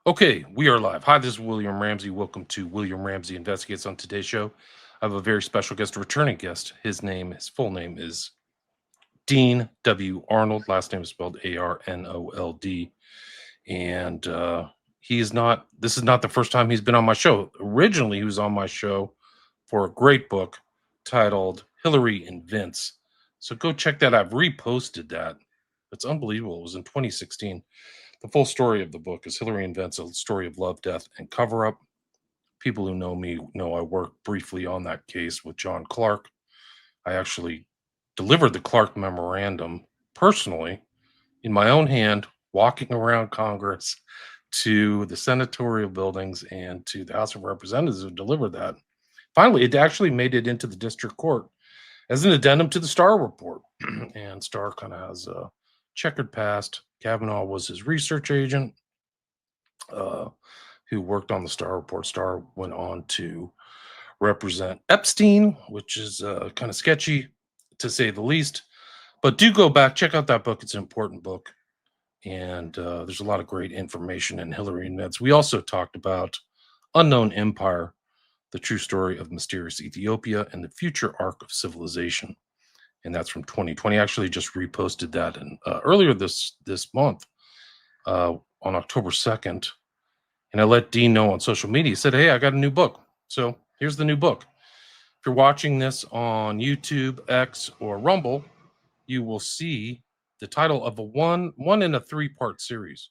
Okay, we are live. Hi, this is William Ramsey. Welcome to William Ramsey Investigates. On today's show, I have a very special guest, a returning guest. His full name is Dean W. Arnold. Last name is spelled Arnold. And this is not the first time he's been on my show. Originally, he was on my show for a great book titled Hillary and Vince. So go check that out. I've reposted that. It's unbelievable. It was in 2016. The full story of the book is Hillary and Vince, a story of love, death, and cover up. People who know me know I worked briefly on that case with John Clark. I actually delivered the Clark memorandum personally in my own hand, walking around Congress to the senatorial buildings and to the House of Representatives who delivered that. Finally, it actually made it into the district court as an addendum to the Starr report. And Starr kind of has a checkered past. Kavanaugh was his research agent, who worked on the Starr report. Starr went on to represent Epstein, which is kind of sketchy to say the least. But do go back, check out that book. It's an important book. And there's a lot of great information in Hillary and Vince. We also talked about Unknown Empire, the true story of mysterious Ethiopia and the future arc of civilization. And that's from 2020. I actually just reposted that earlier this month, on October 2nd. And I let Dean know on social media. He said, "Hey, I got a new book." So here's the new book. If you're watching this on YouTube, X, or Rumble, you will see the title of a one in a three-part series.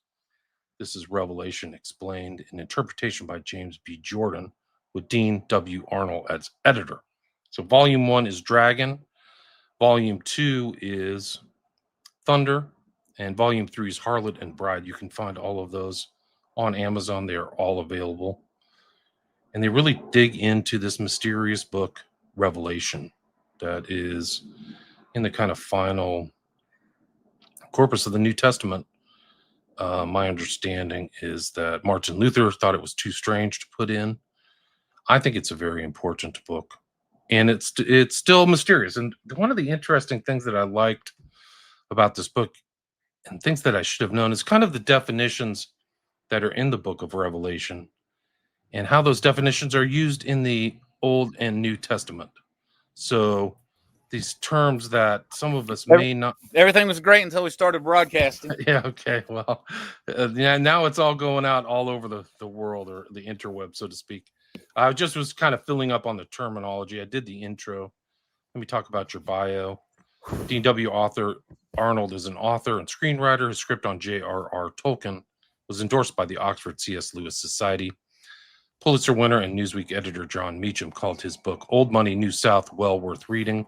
This is Revelation Explained, an interpretation by James B. Jordan, with Dean W. Arnold as editor. So volume 1 is Dragon, volume 2 is Thunder, and volume 3 is Harlot and Bride. You can find all of those on Amazon. They are all available. And they really dig into this mysterious book, Revelation, that is in the kind of final corpus of the New Testament. My understanding is that Martin Luther thought it was too strange to put in. I think it's a very important book, and it's still mysterious. And one of the interesting things that I liked about this book, and things that I should have known, is kind of the definitions that are in the book of Revelation and how those definitions are used in the Old and New Testament. So these terms that some of us may not. Everything was great until we started broadcasting. Yeah, okay. Well, yeah, now it's all going out all over the world, or the interweb, so to speak. I just was kind of filling up on the terminology. I did the intro. Let me talk about your bio. Dean W. Author Arnold is an author and screenwriter. His script on J.R.R. Tolkien was endorsed by the Oxford C.S. Lewis Society. Pulitzer winner and Newsweek editor John Meacham called his book Old Money, New South well worth reading.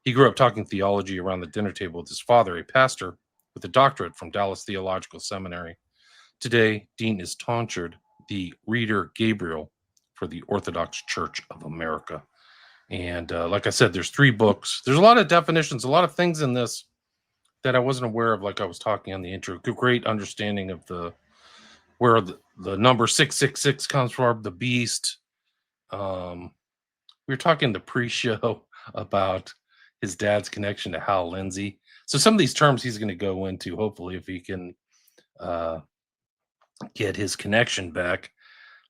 He grew up talking theology around the dinner table with his father, a pastor with a doctorate from Dallas Theological Seminary. Today, Dean is tonsured the Reader Gabriel for the Orthodox Church of America. And like I said, there's 3 books. There's a lot of definitions, a lot of things in this that I wasn't aware of, like I was talking on the intro. Great understanding of where the number 666 comes from, the beast. We were talking the pre-show about his dad's connection to Hal Lindsey. So some of these terms he's going to go into, hopefully, if he can get his connection back,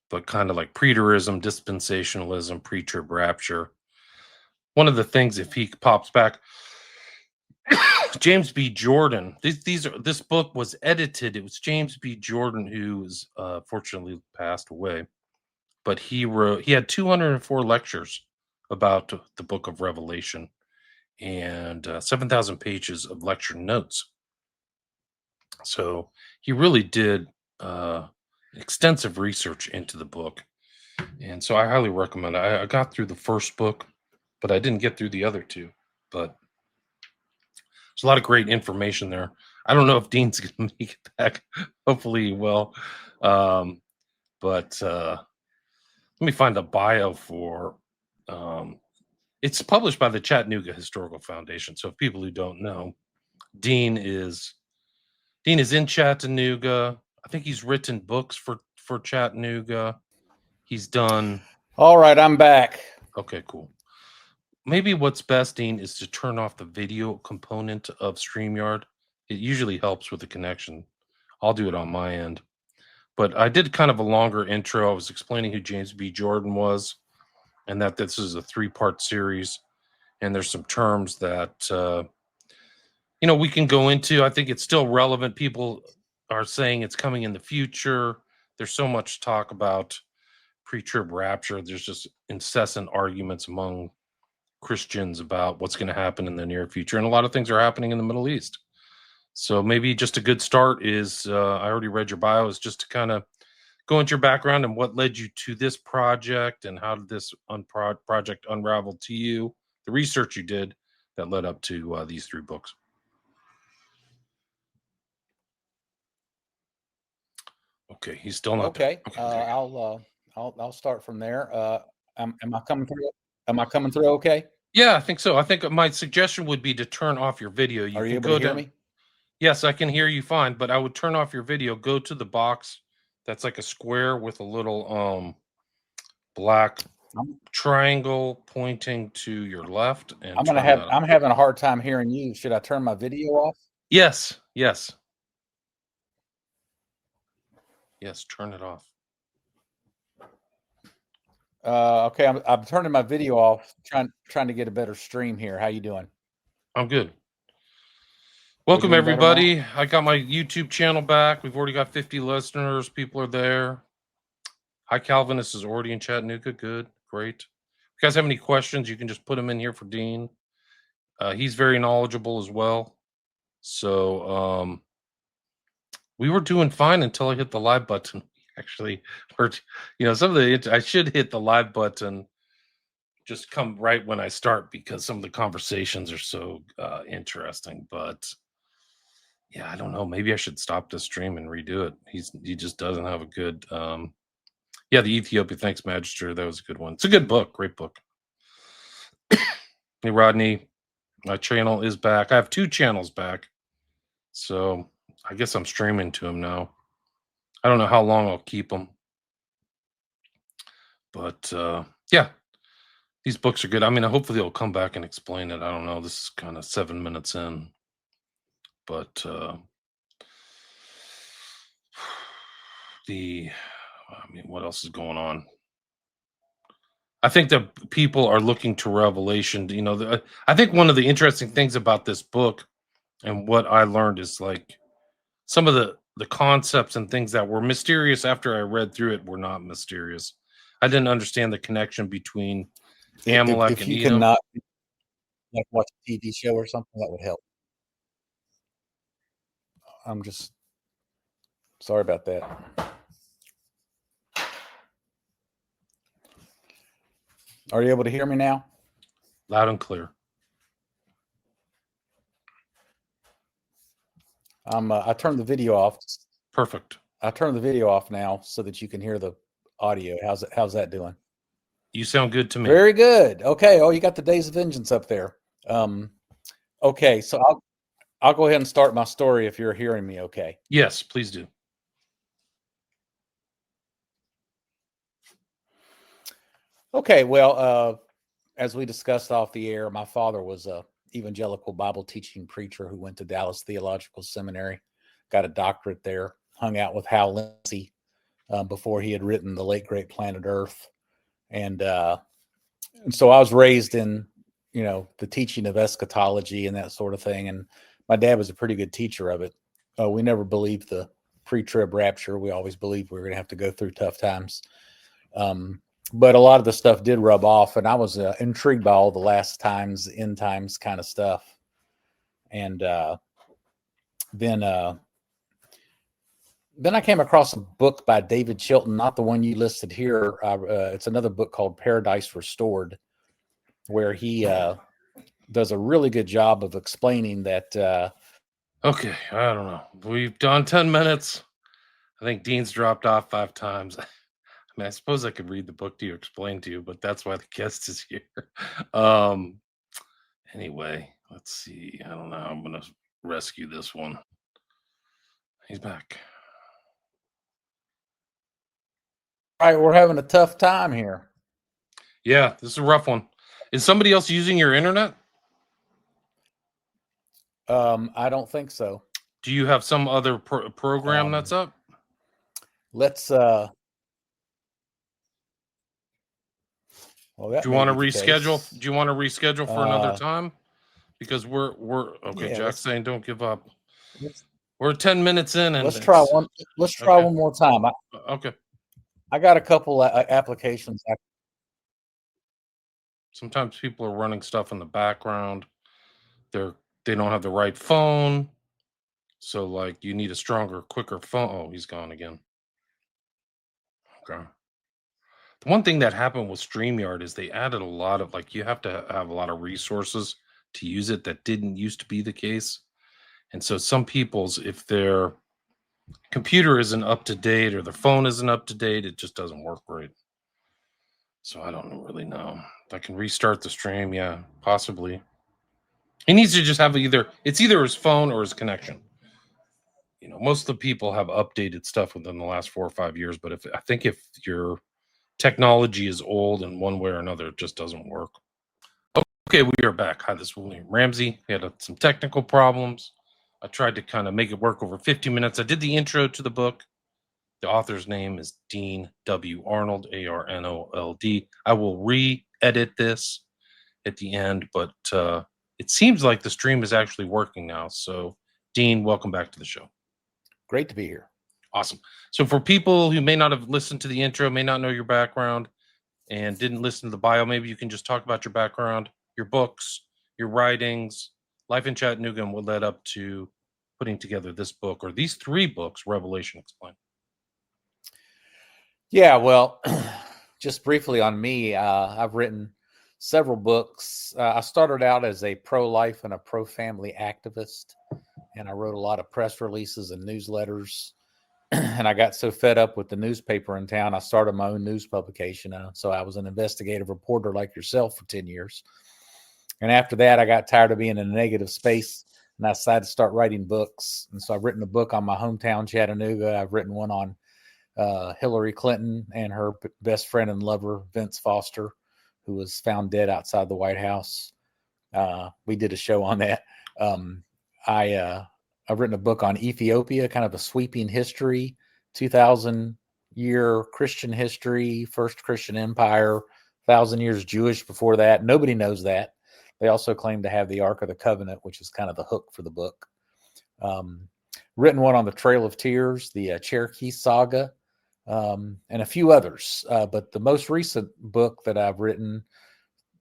but kind of like preterism, dispensationalism, pre-trib rapture. One of the things, if he pops back, James B. Jordan. This book was edited. It was James B. Jordan, who was fortunately passed away, but he had 204 lectures about the book of Revelation and 7,000 pages of lecture notes. So he really did extensive research into the book, and so I highly recommend it. I got through the first book, but I didn't get through the other 2. But there's a lot of great information there. I don't know if Dean's going to make it back. Hopefully he will. But let me find the bio for. It's published by the Chattanooga Historical Foundation. So if people who don't know, Dean is in Chattanooga. I think he's written books for Chattanooga. He's done. All right, I'm back. Okay, cool. Maybe what's best, Dean, is to turn off the video component of StreamYard. It usually helps with the connection. I'll do it on my end. But I did kind of a longer intro. I was explaining who James B. Jordan was, and that this is a 3-part series. And there's some terms that we can go into. I think it's still relevant. People are saying it's coming in the future. There's so much talk about pre-trib rapture. There's just incessant arguments among Christians about what's going to happen in the near future, and a lot of things are happening in the Middle East. So maybe just a good start is I already read your bio, is just to kind of go into your background and what led you to this project, and how did this project unravel to you, the research you did that led up to these 3 books. Okay, he's still not there. Okay. I'll start from there. Am I coming through? Am I coming through okay? Yeah, I think so. I think my suggestion would be to turn off your video. Are you can able go to hear down. me? Yes, I can hear you fine, but I would turn off your video. Go to the box that's like a square with a little black triangle pointing to your left, and I'm having a hard time hearing you. Should I turn my video off? Yes, turn it off. Okay, I'm turning my video off, trying to get a better stream here. How you doing? I'm good. Welcome, everybody. I got my YouTube channel back. We've already got 50 listeners. People are there. Hi, Calvinist is already in Chattanooga. Good. Great. If you guys have any questions, you can just put them in here for Dean. He's very knowledgeable as well. So we were doing fine until I hit the live button. Actually, some of I should hit the live button just come right when I start, because some of the conversations are so interesting. But yeah, I don't know. Maybe I should stop the stream and redo it. He just doesn't have a good. The Ethiopia Thanks Magister. That was a good one. It's a good book. Great book. Hey, Rodney, my channel is back. I have 2 channels back, so I guess I'm streaming to them now. I don't know how long I'll keep them, but yeah, these books are good. I mean, hopefully they'll come back and explain it. I don't know. This is kind of 7 minutes in, but what else is going on? I think that people are looking to revelation. I think one of the interesting things about this book, and what I learned, is like some of the concepts and things that were mysterious after I read through it were not mysterious. I didn't understand the connection between Amalek if and you Edom. cannot watch a TV show or something, that would help. I'm just sorry about that. Are you able to hear me now? Loud and clear. I turned the video off. Perfect. I turned the video off now so that you can hear the audio. How's that doing? You sound good to me. Very good. Okay. Oh, you got the Days of Vengeance up there. Okay, so I'll go ahead and start my story if you're hearing me okay. Yes, please do. Okay, well, as we discussed off the air, my father was a evangelical Bible teaching preacher who went to Dallas Theological Seminary, got a doctorate there, hung out with Hal Lindsey before he had written The Late Great Planet Earth. And so I was raised in, the teaching of eschatology and that sort of thing. And my dad was a pretty good teacher of it. We never believed the pre-trib rapture. We always believed we were going to have to go through tough times. But a lot of the stuff did rub off, and I was intrigued by all the last times, end times kind of stuff. And then I came across a book by David Chilton, not the one you listed here. It's another book called Paradise Restored, where he does a really good job of explaining that. Okay, I don't know. We've done 10 minutes. I think Dean's dropped off 5 times. I suppose I could read the book to you, explain to you, but that's why the guest is here. Anyway, let's see. I don't know. I'm going to rescue this one. He's back. All right, we're having a tough time here. Yeah, this is a rough one. Is somebody else using your internet? I don't think so. Do you have some other program that's up? let's. Well, that Do you may want to be the reschedule? case. Do you want to reschedule for another Uh, time? Because we're okay. yeah, Jack's saying don't give up. let's We're 10 minutes in, and let's try it's one. Let's try okay. one more time. Okay. I got a couple applications. Sometimes people are running stuff in the background. They don't have the right phone, so like you need a stronger, quicker phone. Oh, he's gone again. Okay. The one thing that happened with StreamYard is they added a lot of like you have to have a lot of resources to use it that didn't used to be the case. And so some people's if their computer isn't up to date or their phone isn't up to date, it just doesn't work right. So I don't really know. If I can restart the stream, yeah, possibly. He needs to just have it's either his phone or his connection. Most of the people have updated stuff within the last 4 or 5 years, but if your technology is old in one way or another, it just doesn't work. Okay, we are back. Hi, this is William Ramsey. We had some technical problems. I tried to kind of make it work over 50 minutes. I did the intro to the book. The author's name is Dean W. Arnold, Arnold. I will re-edit this at the end, but it seems like the stream is actually working now. So, Dean, welcome back to the show. Great to be here. Awesome. So, for people who may not have listened to the intro, may not know your background, and didn't listen to the bio, maybe you can just talk about your background, your books, your writings, life in Chattanooga, and what led up to putting together this book or these 3 books, Revelation Explained. Yeah, well, just briefly on me, I've written several books. I started out as a pro-life and a pro-family activist, and I wrote a lot of press releases and newsletters. And I got so fed up with the newspaper in town, I started my own news publication. So I was an investigative reporter like yourself for 10 years. And after that, I got tired of being in a negative space, and I decided to start writing books. And so I've written a book on my hometown, Chattanooga. I've written one on Hillary Clinton and her best friend and lover, Vince Foster, who was found dead outside the White House. We did a show on that. I've written a book on Ethiopia, kind of a sweeping history, 2,000-year Christian history, first Christian empire, 1,000 years Jewish before that. Nobody knows that. They also claim to have the Ark of the Covenant, which is kind of the hook for the book. Written one on the Trail of Tears, the Cherokee Saga, and a few others. But the most recent book that I've written,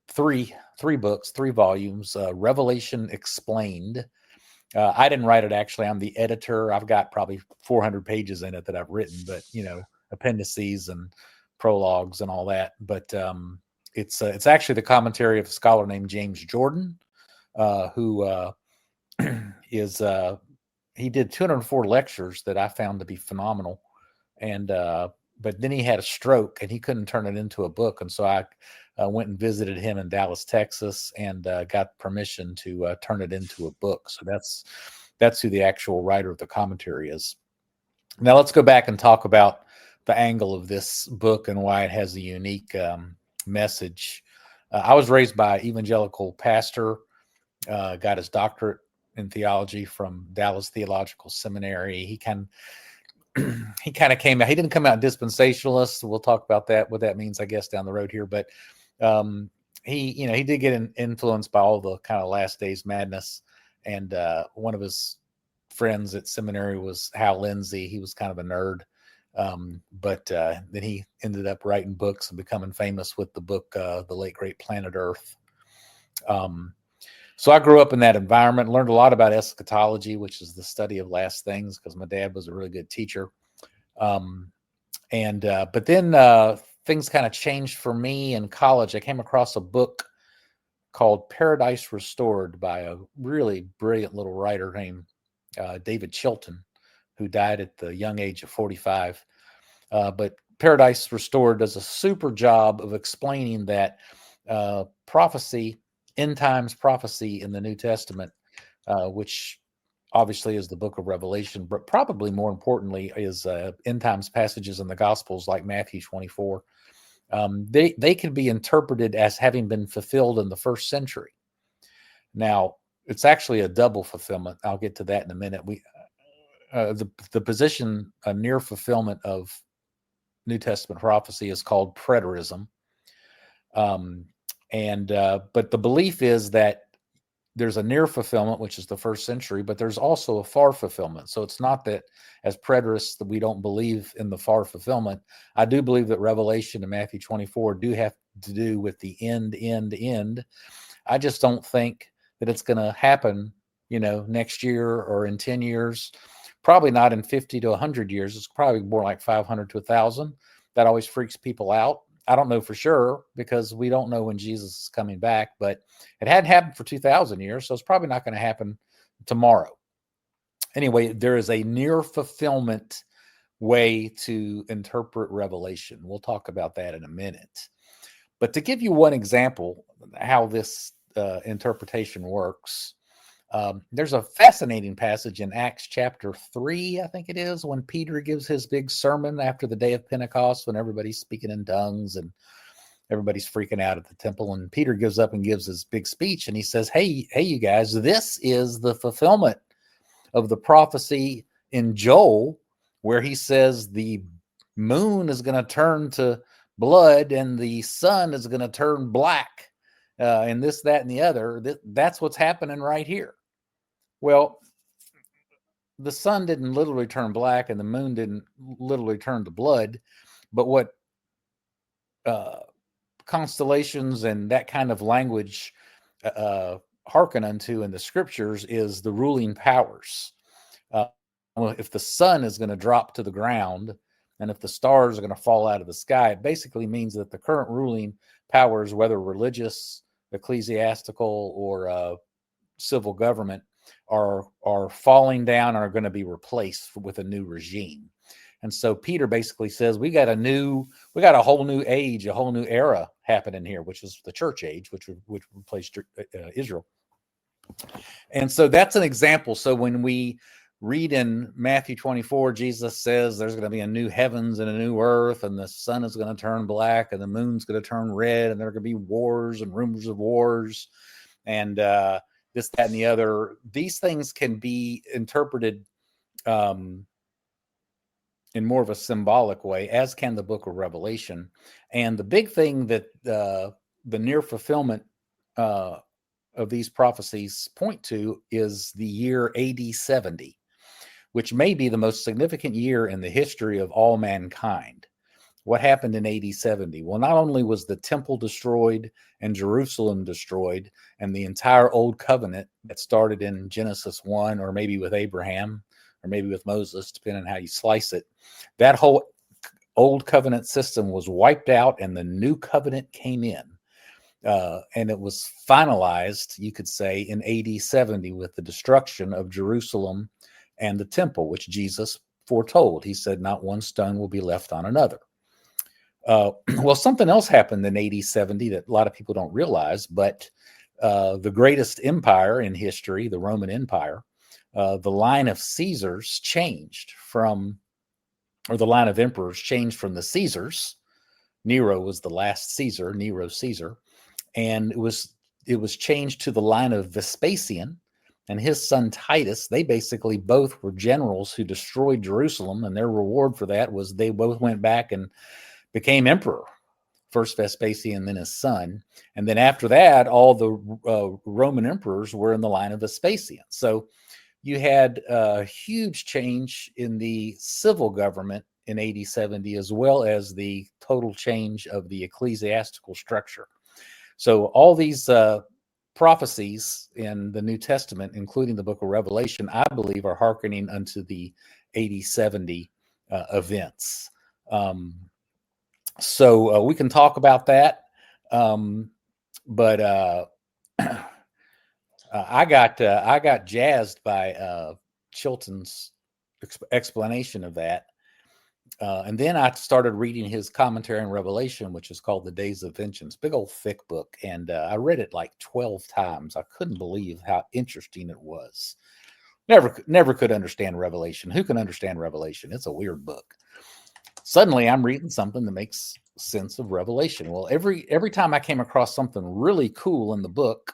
three books, 3 volumes, Revelation Explained. I didn't write it, actually. I'm the editor. I've got probably 400 pages in it that I've written, but appendices and prologues and all that. But it's actually the commentary of a scholar named James Jordan, who is he did 204 lectures that I found to be phenomenal. And but then he had a stroke and he couldn't turn it into a book. And so I went and visited him in Dallas, Texas, and got permission to turn it into a book. So that's who the actual writer of the commentary is. Now let's go back and talk about the angle of this book and why it has a unique message. I was raised by an evangelical pastor, got his doctorate in theology from Dallas Theological Seminary. He kind of came out. He didn't come out dispensationalist. We'll talk about that, what that means, I guess, down the road here. But he did get influenced by all the kind of last days madness. And one of his friends at seminary was Hal Lindsey. He was kind of a nerd. But then he ended up writing books and becoming famous with the book, The Late Great Planet Earth. So I grew up in that environment, learned a lot about eschatology, which is the study of last things, because my dad was a really good teacher. But then things kind of changed for me in college. I came across a book called Paradise Restored by a really brilliant little writer named David Chilton, who died at the young age of 45. But Paradise Restored does a super job of explaining that prophecy, end times prophecy in the New Testament, which obviously is the book of Revelation, but probably more importantly is end times passages in the Gospels like Matthew 24. They can be interpreted as having been fulfilled in the first century. Now, it's actually a double fulfillment. I'll get to that in a minute. the position, a near fulfillment of New Testament prophecy, is called preterism. But the belief is that there's a near fulfillment, which is the first century, but there's also a far fulfillment. So it's not that as preterists that we don't believe in the far fulfillment. I do believe that Revelation and Matthew 24 do have to do with the end. I just don't think that it's going to happen, next year or in 10 years. Probably not in 50 to 100 years. It's probably more like 500 to 1,000. That always freaks people out. I don't know for sure because we don't know when Jesus is coming back, but it hadn't happened for 2,000 years, so it's probably not going to happen tomorrow. Anyway, there is a near fulfillment way to interpret Revelation. We'll talk about that in a minute. But to give you one example how this interpretation works, there's a fascinating passage in Acts chapter 3, I think it is, when Peter gives his big sermon after the day of Pentecost, when everybody's speaking in tongues and everybody's freaking out at the temple. And Peter gives up and gives his big speech. And he says, hey, you guys, this is the fulfillment of the prophecy in Joel, where he says the moon is going to turn to blood and the sun is going to turn black, and this, that, and the other. That's what's happening right here. Well, the sun didn't literally turn black and the moon didn't literally turn to blood, but what constellations and that kind of language hearken unto in the scriptures is the ruling powers. If the sun is going to drop to the ground and if the stars are going to fall out of the sky, it basically means that the current ruling powers, whether religious, ecclesiastical, or civil government, are falling down and are going to be replaced with a new regime. And so Peter basically says we got a whole new age, a whole new era happening here, which is the church age, which replaced Israel. And so that's an example. So when we read in Matthew 24, Jesus says there's going to be a new heavens and a new earth, and the sun is going to turn black and the moon's going to turn red, and there are going to be wars and rumors of wars, and this, that, and the other. These things can be interpreted in more of a symbolic way, as can the book of Revelation. And the big thing that the near fulfillment of these prophecies point to is the year AD 70, which may be the most significant year in the history of all mankind. What happened in AD 70? Well, not only was the temple destroyed and Jerusalem destroyed, and the entire old covenant that started in Genesis 1, or maybe with Abraham, or maybe with Moses, depending on how you slice it, that whole old covenant system was wiped out and the new covenant came in. And it was finalized, you could say, in AD 70 with the destruction of Jerusalem and the temple, which Jesus foretold. He said, not one stone will be left on another. Well, something else happened in AD 70 that a lot of people don't realize, but the greatest empire in history, the Roman Empire, the line of Caesars changed from, or the line of emperors changed from the Caesars. Nero was the last Caesar, Nero Caesar, and it was changed to the line of Vespasian and his son Titus. They basically both were generals who destroyed Jerusalem, and their reward for that was they both went back and became emperor. First Vespasian, then his son. And then after that, all the Roman emperors were in the line of Vespasian. So you had a huge change in the civil government in AD 70, as well as the total change of the ecclesiastical structure. So all these prophecies in the New Testament, including the book of Revelation, I believe are hearkening unto the AD 70 events. So we can talk about that. But I got jazzed by Chilton's explanation of that. And then I started reading his commentary on Revelation, which is called The Days of Vengeance, big old thick book. And I read it like 12 times. I couldn't believe how interesting it was. Never could understand Revelation. Who can understand Revelation? It's a weird book. Suddenly I'm reading something that makes sense of Revelation. Well, every time I came across something really cool in the book,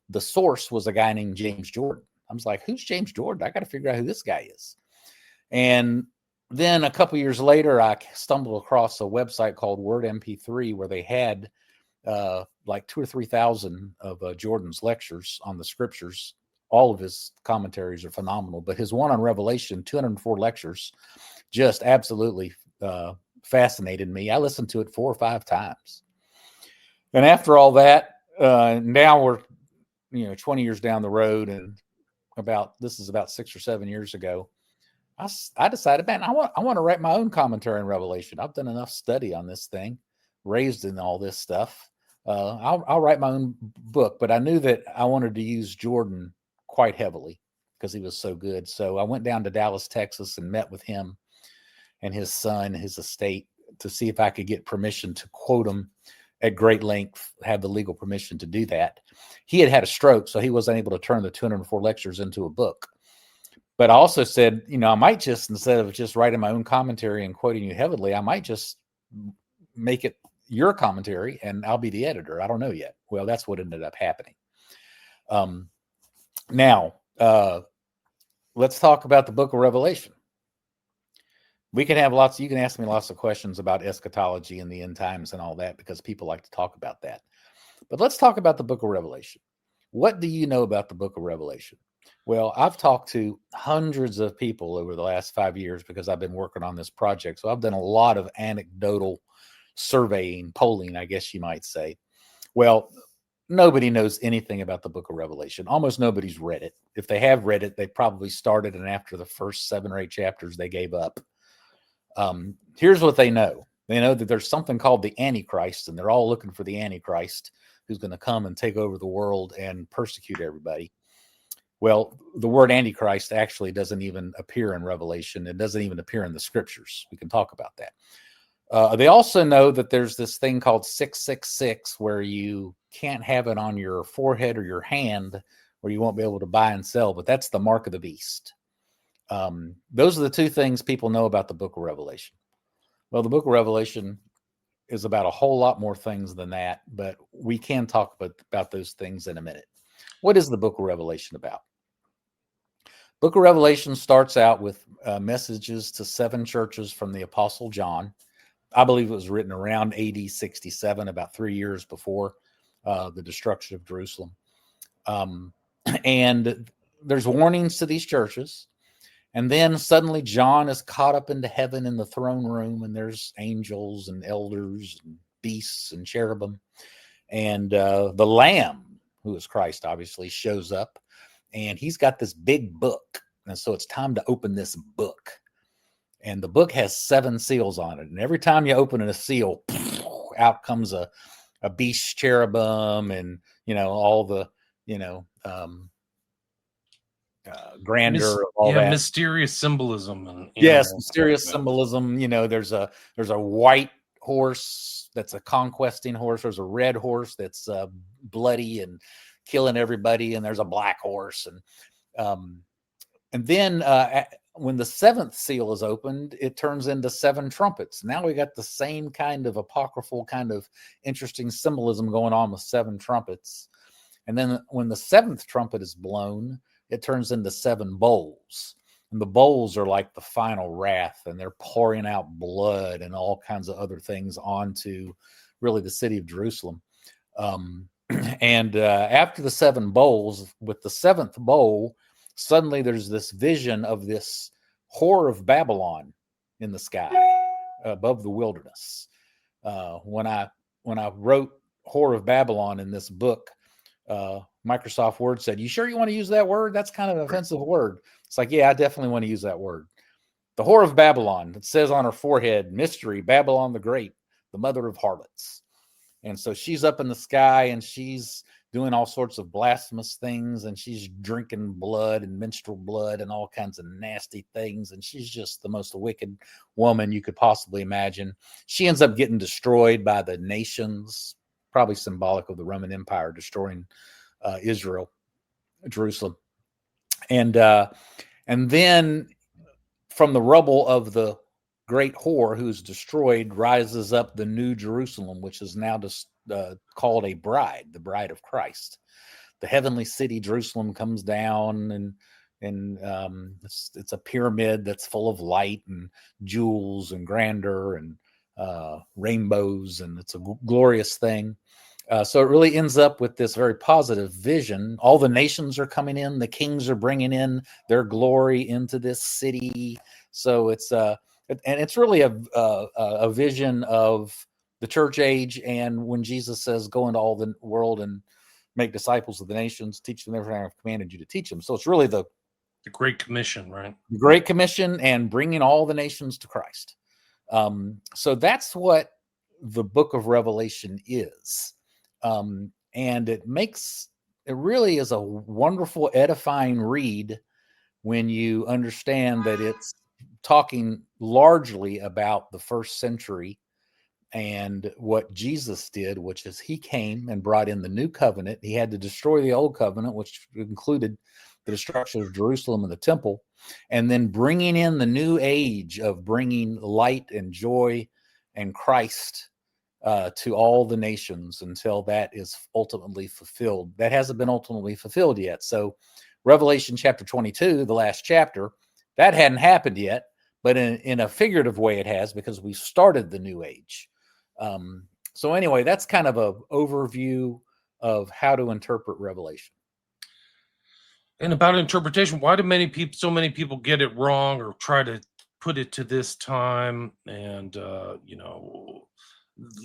the source was a guy named James Jordan. I was like, who's James Jordan? I got to figure out who this guy is. And then a couple years later, I stumbled across a website called Word MP3 where they had like 2,000 or 3,000 of Jordan's lectures on the scriptures. All of his commentaries are phenomenal, but his one on Revelation, 204 lectures, just absolutely fascinated me. I listened to it 4 or 5 times. And after all that, now we're 20 years down the road, and this is about 6 or 7 years ago. I decided, man, I want to write my own commentary on Revelation. I've done enough study on this thing, raised in all this stuff. I'll write my own book, but I knew that I wanted to use Jordan quite heavily because he was so good. So I went down to Dallas, Texas, and met with him and his son, his estate, to see if I could get permission to quote him at great length, have the legal permission to do that. He had a stroke, so he wasn't able to turn the 204 lectures into a book. But I also said, I might just, instead of just writing my own commentary and quoting you heavily, I might just make it your commentary and I'll be the editor. I don't know yet. Well, that's what ended up happening. Now, let's talk about the book of Revelation. We can have you can ask me lots of questions about eschatology and the end times and all that, because people like to talk about that. But let's talk about the book of Revelation. What do you know about the book of Revelation? Well, I've talked to hundreds of people over the last 5 years because I've been working on this project. So I've done a lot of anecdotal surveying, polling, I guess you might say. Well, nobody knows anything about the book of Revelation. Almost nobody's read it. If they have read it, they probably started, and after the first 7 or 8 chapters, they gave up. Here's what they know. They know that there's something called the Antichrist, and they're all looking for the Antichrist who's going to come and take over the world and persecute everybody. Well, the word Antichrist actually doesn't even appear in Revelation. It doesn't even appear in the scriptures. We can talk about that. They also know that there's this thing called 666 where you can't have it on your forehead or your hand, where you won't be able to buy and sell, but that's the mark of the beast. Those are the 2 things people know about the book of Revelation. Well, the book of Revelation is about a whole lot more things than that, but we can talk about those things in a minute. What is the book of Revelation about? Book of Revelation starts out with messages to 7 churches from the Apostle John. I believe it was written around AD 67, about 3 years before the destruction of Jerusalem. And there's warnings to these churches. And then suddenly John is caught up into heaven in the throne room, and there's angels and elders and beasts and cherubim. And the Lamb, who is Christ, obviously, shows up, and he's got this big book. And so it's time to open this book. And the book has 7 seals on it. And every time you open a seal, out comes a beast cherubim and, all the, grandeur of all that. Mysterious symbolism. And, yes, mysterious symbolism. There's a white horse that's a conquesting horse. There's a red horse that's bloody and killing everybody, and there's a black horse. And then when the 7th seal is opened, it turns into 7 trumpets. Now we got the same kind of apocryphal, kind of interesting symbolism going on with 7 trumpets. And then when the 7th trumpet is blown, it turns into 7 bowls. And the bowls are like the final wrath, and they're pouring out blood and all kinds of other things onto really the city of Jerusalem. And after the 7 bowls, with the 7th bowl, suddenly there's this vision of this whore of Babylon in the sky above the wilderness. When I wrote whore of Babylon in this book, Microsoft Word said, "You sure you want to use that word? That's kind of an offensive word." It's like, yeah, I definitely want to use that word. The whore of Babylon, it says on her forehead, "Mystery, Babylon the Great, the mother of harlots." And so she's up in the sky, and she's doing all sorts of blasphemous things, and she's drinking blood and menstrual blood and all kinds of nasty things. And she's just the most wicked woman you could possibly imagine. She ends up getting destroyed by the nations, probably symbolic of the Roman Empire destroying Israel, Jerusalem. And then from the rubble of the great whore who's destroyed rises up the new Jerusalem, which is now just called a bride, the bride of Christ. The heavenly city Jerusalem comes down, and and it's a pyramid that's full of light and jewels and grandeur and rainbows, and it's a glorious thing. So it really ends up with this very positive vision. All the nations are coming in. The kings are bringing in their glory into this city. So it's really a vision of the church age. And when Jesus says, "Go into all the world and make disciples of the nations, teach them everything I've commanded you to teach them." So it's really the Great Commission, right? Great Commission and bringing all the nations to Christ. So that's what the book of Revelation is. And it really is a wonderful, edifying read when you understand that it's talking largely about the first century and what Jesus did, which is he came and brought in the new covenant. He had to destroy the old covenant, which included the destruction of Jerusalem and the temple, and then bringing in the new age of bringing light and joy and Christ to all the nations until that is ultimately fulfilled. That hasn't been ultimately fulfilled yet. So Revelation chapter 22, the last chapter, that hadn't happened yet, but in a figurative way it has, because we started the new age. So anyway, that's kind of an overview of how to interpret Revelation. And about interpretation, why do so many people get it wrong or try to put it to this time? And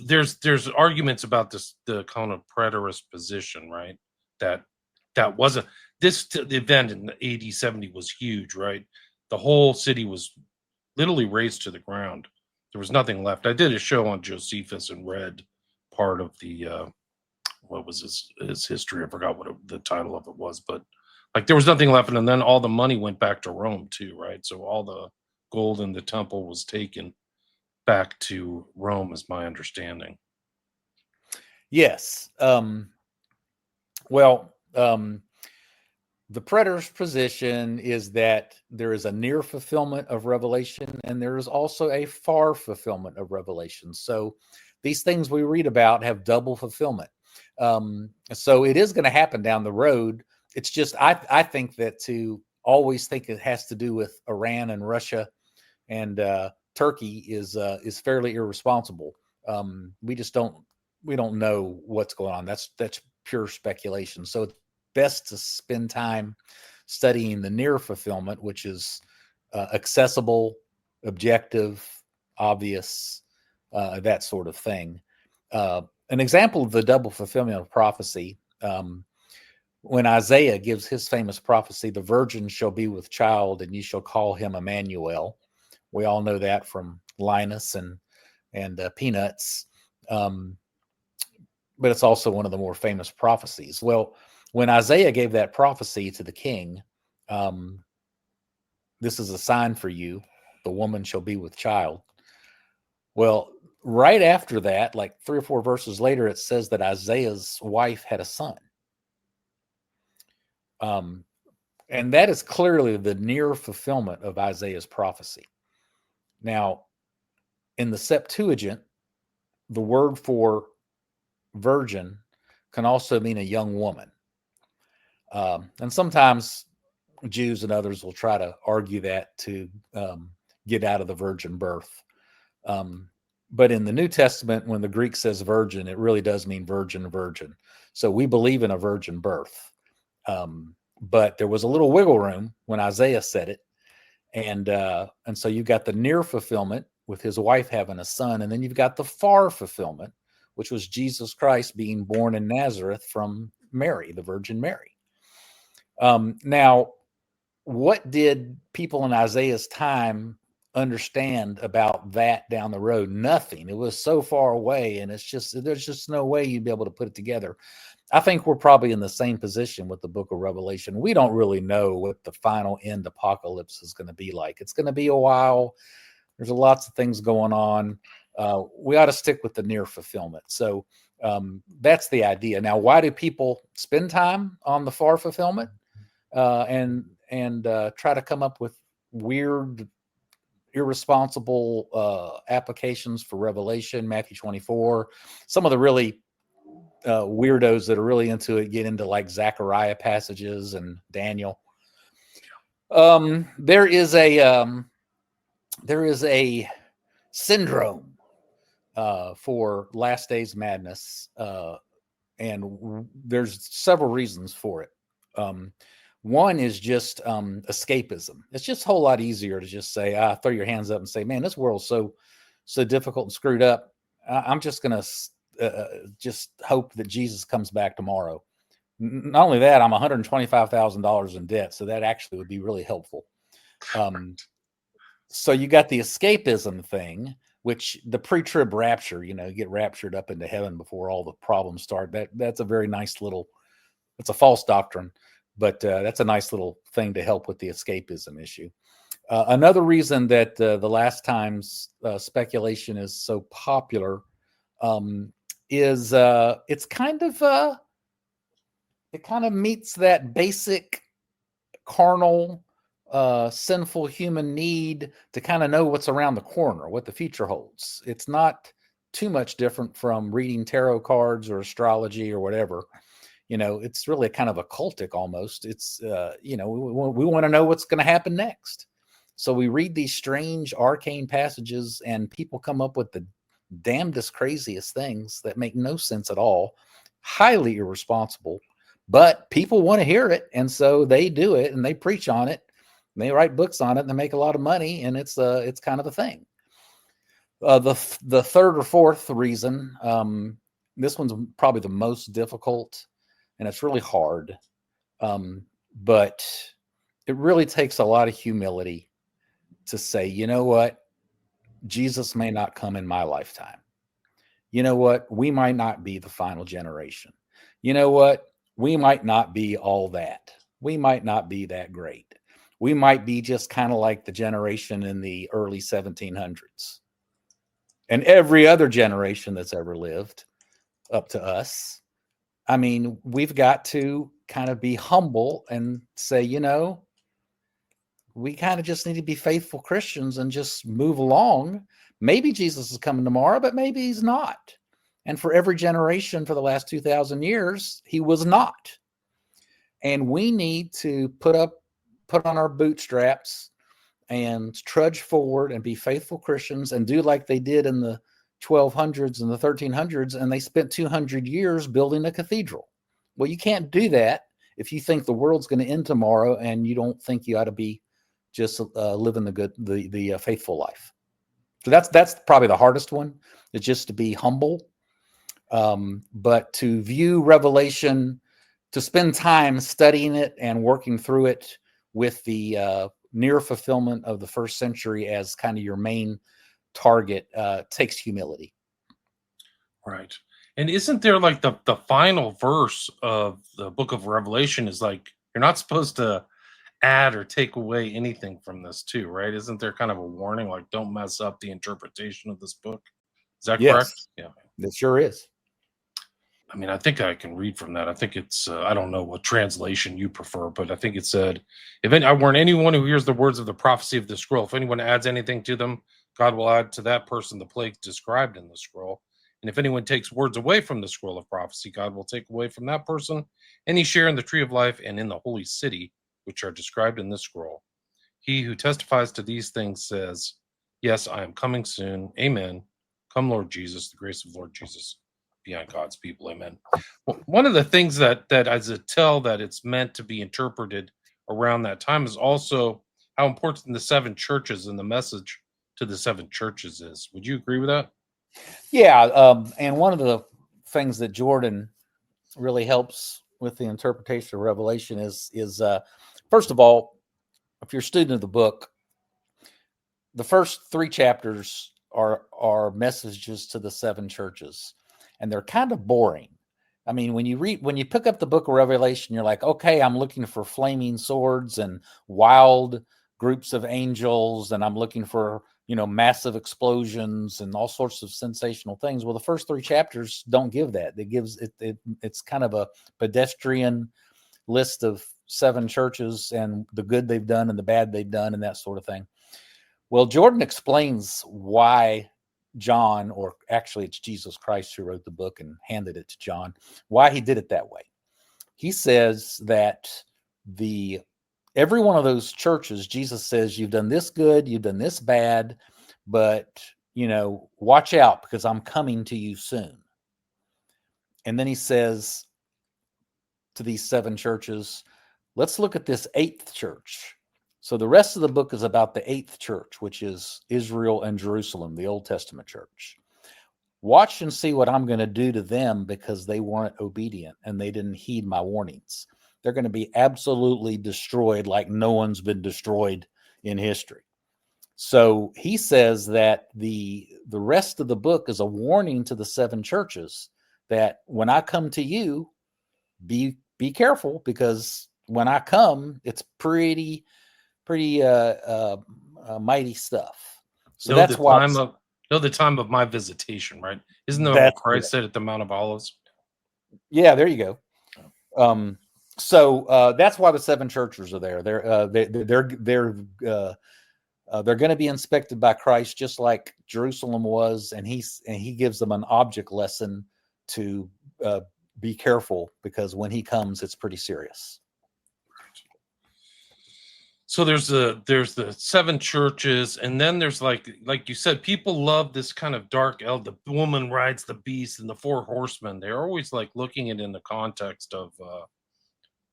there's arguments about the kind of preterist position, right? That wasn't the event in AD 70 was huge, right? The whole city was literally razed to the ground. There was nothing left. I did a show on Josephus and read part of the what was his history. I forgot what the title of it was, but like there was nothing left, and then all the money went back to Rome too, right? So all the gold in the temple was taken back to Rome, is my understanding. Yes. The preterist position is that there is a near fulfillment of Revelation, and there is also a far fulfillment of Revelation. So these things we read about have double fulfillment. So it is going to happen down the road. It's just, I think that to always think it has to do with Iran and Russia and Turkey is fairly irresponsible. We don't know what's going on. That's pure speculation. So it's best to spend time studying the near fulfillment, which is accessible, objective, obvious, that sort of thing. An example of the double fulfillment of prophecy, when Isaiah gives his famous prophecy, "The virgin shall be with child, and ye shall call him Emmanuel." We all know that from Linus and Peanuts. But it's also one of the more famous prophecies. Well, when Isaiah gave that prophecy to the king, "This is a sign for you, the woman shall be with child." Well, right after that, like 3 or 4 verses later, it says that Isaiah's wife had a son. And that is clearly the near fulfillment of Isaiah's prophecy. Now, in the Septuagint, the word for virgin can also mean a young woman. And sometimes Jews and others will try to argue that to get out of the virgin birth. But in the New Testament, when the Greek says virgin, it really does mean virgin. So we believe in a virgin birth. But there was a little wiggle room when Isaiah said it. And so you've got the near fulfillment with his wife having a son. And then you've got the far fulfillment, which was Jesus Christ being born in Nazareth from Mary, the Virgin Mary. Now, what did people in Isaiah's time understand about that down the road? Nothing. It was so far away, and there's just no way you'd be able to put it together. I think we're probably in the same position with the book of Revelation. We don't really know what the final end apocalypse is going to be like. It's going to be a while. There's lots of things going on. We ought to stick with the near fulfillment. So that's the idea. Now, why do people spend time on the far fulfillment and try to come up with weird, irresponsible applications for Revelation, Matthew 24? Some of the really weirdos that are really into it get into like Zechariah passages and Daniel. There is a syndrome for Last Days Madness, and there's several reasons for it. One is just escapism. It's just a whole lot easier to just say, throw your hands up and say, man, this world's so difficult and screwed up. I'm just going to just hope that Jesus comes back tomorrow. Not only that, I'm $125,000 in debt, so that actually would be really helpful. So you got the escapism thing, which the pre-trib rapture, you get raptured up into heaven before all the problems start. That's a very nice little, it's a false doctrine, but that's a nice little thing to help with the escapism issue. Another reason that the last times speculation is so popular is it's it kind of meets that basic carnal, sinful human need to kind of know what's around the corner, what the future holds. It's not too much different from reading tarot cards or astrology or whatever. It's really kind of occultic almost. It's, we want to know what's going to happen next. So we read these strange arcane passages and people come up with the damnedest, craziest things that make no sense at all, highly irresponsible. But people want to hear it, and so they do it, and they preach on it, and they write books on it, and they make a lot of money, and it's kind of a thing. The third or fourth reason, this one's probably the most difficult, and it's really hard, but it really takes a lot of humility to say, you know what, Jesus may not come in my lifetime. You know what, we might not be the final generation. You know what, we might not be all that. We might not be that great. We might be just kind of like the generation in the early 1700s. And every other generation that's ever lived up to us. I mean, we've got to kind of be humble and say, we kind of just need to be faithful Christians and just move along. Maybe Jesus is coming tomorrow, but maybe he's not. And for every generation for the last 2,000 years, he was not. And we need to put on our bootstraps and trudge forward and be faithful Christians and do like they did in the 1200s and the 1300s. And they spent 200 years building a cathedral. Well, you can't do that if you think the world's going to end tomorrow and you don't think you ought to be just living the faithful life. So that's probably the hardest one, is just to be humble. But to view Revelation, to spend time studying it and working through it with the near fulfillment of the first century as kind of your main target takes humility. Right. And isn't there like the final verse of the book of Revelation is like, you're not supposed to add or take away anything from this too, right? Isn't there kind of a warning, like don't mess up the interpretation of this book? Is that correct? Yeah, it sure is. I mean, I think I can read from that. I think it's, I don't know what translation you prefer, but I think it said, I warn anyone who hears the words of the prophecy of the scroll, if anyone adds anything to them, God will add to that person the plagues described in the scroll. And if anyone takes words away from the scroll of prophecy, God will take away from that person any share in the tree of life and in the holy city, which are described in this scroll. He who testifies to these things says, yes, I am coming soon. Amen. Come, Lord Jesus, the grace of Lord Jesus be on God's people. Amen. Well, one of the things that as a tell that it's meant to be interpreted around that time is also how important the seven churches and the message to the seven churches is. Would you agree with that? Yeah. And one of the things that Jordan really helps with the interpretation of Revelation is first of all, if you're a student of the book, the first 3 chapters are messages to the 7 churches, and they're kind of boring. I mean, when you pick up the book of Revelation, you're like, okay, I'm looking for flaming swords and wild groups of angels, and I'm looking for, massive explosions and all sorts of sensational things. Well, the first 3 chapters don't give that. It's kind of a pedestrian list of 7 churches and the good they've done and the bad they've done and that sort of thing. Well, Jordan explains why John, or actually it's Jesus Christ who wrote the book and handed it to John, why he did it that way. He says that the every one of those churches, Jesus says, you've done this good, you've done this bad, but, watch out because I'm coming to you soon. And then he says to these 7 churches, let's look at this 8th church. So the rest of the book is about the 8th church, which is Israel and Jerusalem, the Old Testament church. Watch and see what I'm going to do to them because they weren't obedient and they didn't heed my warnings. They're going to be absolutely destroyed like no one's been destroyed in history. So he says that the rest of the book is a warning to the 7 churches that when I come to you, be careful because when I come, it's pretty mighty stuff. So that's why the time of my visitation, right? Isn't that what Christ said at the Mount of Olives? Yeah, there you go. So that's why the 7 churches are there. They're going to be inspected by Christ, just like Jerusalem was, and he gives them an object lesson to be careful because when he comes, it's pretty serious. So there's the 7 churches, and then there's like you said, people love this kind of dark the woman rides the beast and the 4 horsemen. They're always like looking at it in the context of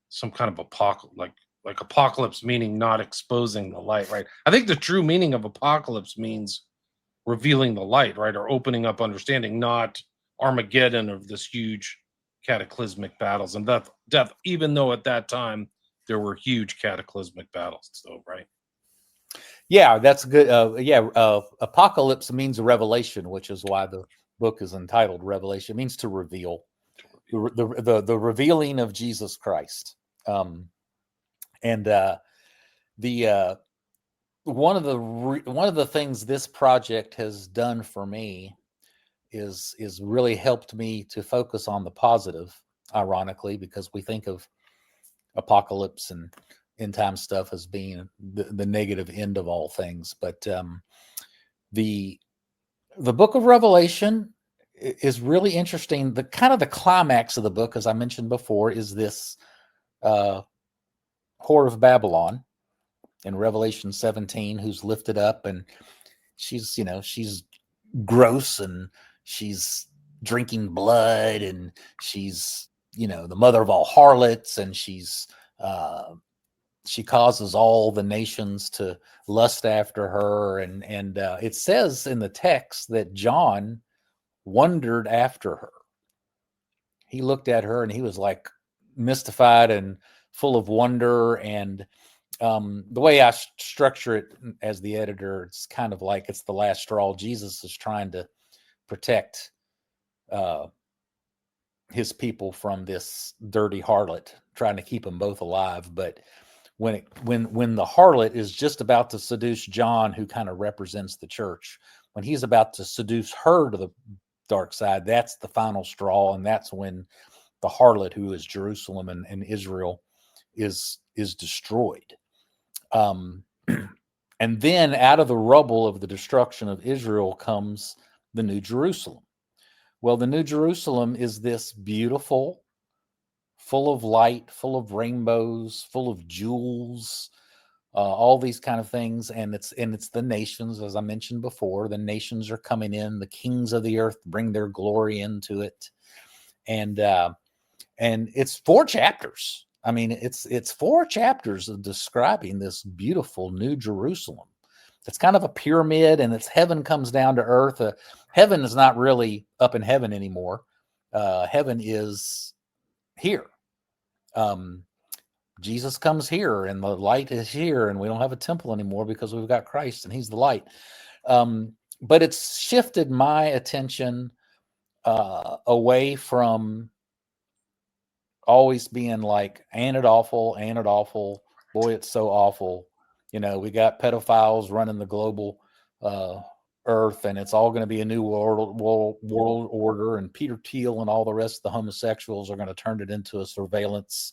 some kind of apocalypse, like apocalypse meaning not exposing the light, right? I think the true meaning of apocalypse means revealing the light, right? Or opening up understanding, not Armageddon of this huge cataclysmic battles and death, even though at that time there were huge cataclysmic battles, though, right? Yeah, that's good. Apocalypse means revelation, which is why the book is entitled Revelation. It means to reveal, the revealing of Jesus Christ. One of the things this project has done for me is really helped me to focus on the positive. Ironically, because we think of apocalypse and end time stuff as being the negative end of all things, but the book of Revelation is really interesting. The kind of the climax of the book, as I mentioned before, is this whore of Babylon in Revelation 17, who's lifted up, and she's gross and she's drinking blood and she's the mother of all harlots, and she causes all the nations to lust after her. And it says in the text that John wondered after her. He looked at her and he was like mystified and full of wonder. And the way I structure it as the editor, it's kind of like it's the last straw. Jesus is trying to protect his people from this dirty harlot, trying to keep them both alive. But when the harlot is just about to seduce John, who kind of represents the church, when he's about to seduce her to the dark side, that's the final straw, and that's when the harlot, who is Jerusalem and Israel, is destroyed. And then out of the rubble of the destruction of Israel comes the New Jerusalem. Well, the New Jerusalem is this beautiful, full of light, full of rainbows, full of jewels, all these kind of things. And it's the nations, as I mentioned before. The nations are coming in. The kings of the earth bring their glory into it. And it's 4 chapters. I mean, it's 4 chapters of describing this beautiful New Jerusalem. It's kind of a pyramid, and it's heaven comes down to earth. Heaven is not really up in heaven anymore. Heaven is here. Jesus comes here, and the light is here, and we don't have a temple anymore because we've got Christ, and he's the light. But it's shifted my attention away from always being like, ain't it awful, boy, it's so awful. We got pedophiles running the global earth, and it's all going to be a new world order, and Peter Thiel and all the rest of the homosexuals are going to turn it into a surveillance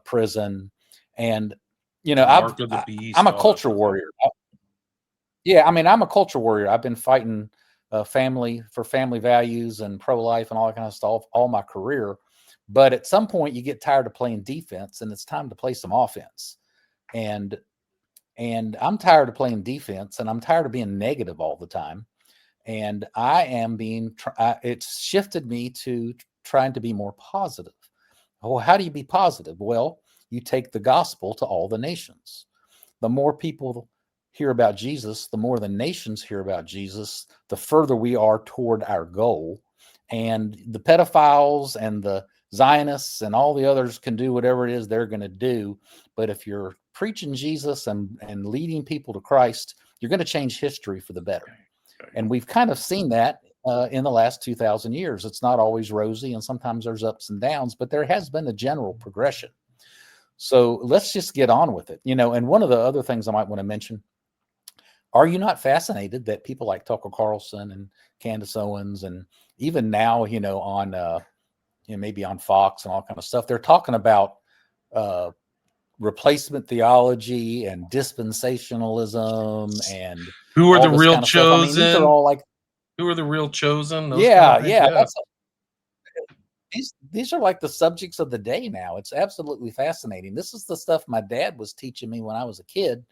prison. And I'm a culture warrior. I'm a culture warrior. I've been fighting family values and pro-life and all that kind of stuff all my career. But at some point you get tired of playing defense, and it's time to play some offense. and I'm tired of playing defense, and I'm tired of being negative all the time. And I am being, it's shifted me to trying to be more positive. Well, how do you be positive? Well, you take the gospel to all the nations. The more people hear about Jesus, the more the nations hear about Jesus, the further we are toward our goal. And the pedophiles and the Zionists and all the others can do whatever it is they're going to do. But if you're preaching Jesus and leading people to Christ, you're going to change history for the better. And we've kind of seen that in the last 2,000 years. It's not always rosy, and sometimes there's ups and downs, but there has been a general progression. So let's just get on with it. And one of the other things I might want to mention, are you not fascinated that people like Tucker Carlson and Candace Owens, and even now, on maybe on Fox and all kind of stuff, they're talking about replacement theology and dispensationalism and who are the real kind of chosen? I mean, these are all like, who are the real chosen? Those yeah, kind of things, yeah. These are like the subjects of the day now. It's absolutely fascinating. This is the stuff my dad was teaching me when I was a kid,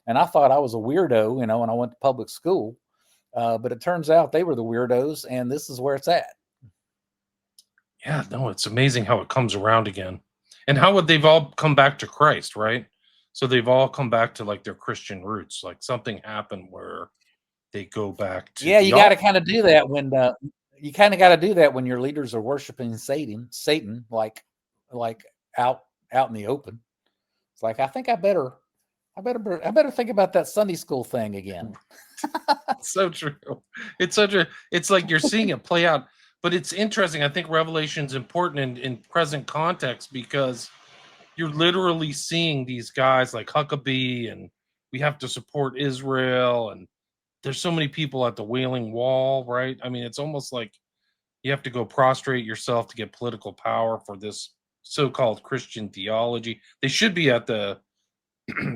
and I thought I was a weirdo, when I went to public school. But it turns out they were the weirdos, and this is where it's at. Yeah, no, it's amazing how it comes around again. And how would they've all come back to Christ, right? So they've all come back to like their Christian roots. Like something happened where they go back to. Yeah, you got to kind of do that when your leaders are worshiping Satan, like out in the open. It's like, I think I better think about that Sunday school thing again. So true. It's like you're seeing it play out. But it's interesting. I think Revelation's important in present context because you're literally seeing these guys like Huckabee, and we have to support Israel, and there's so many people at the Wailing Wall, right? I mean, it's almost like you have to go prostrate yourself to get political power for this so-called Christian theology. They should be at the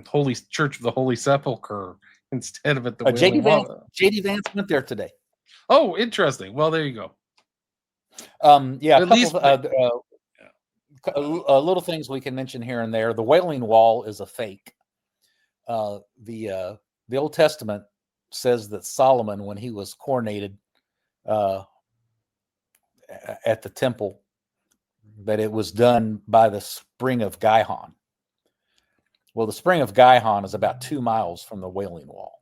Holy Church of the Holy Sepulchre instead of at the Wailing Wall. J.D. Vance went there today. Oh, interesting. Well, there you go. Yeah, little things we can mention here and there. The Wailing Wall is a fake. The Old Testament says that Solomon, when he was coronated at the temple, that it was done by the spring of Gihon. Well, the spring of Gihon is about 2 miles from the Wailing Wall.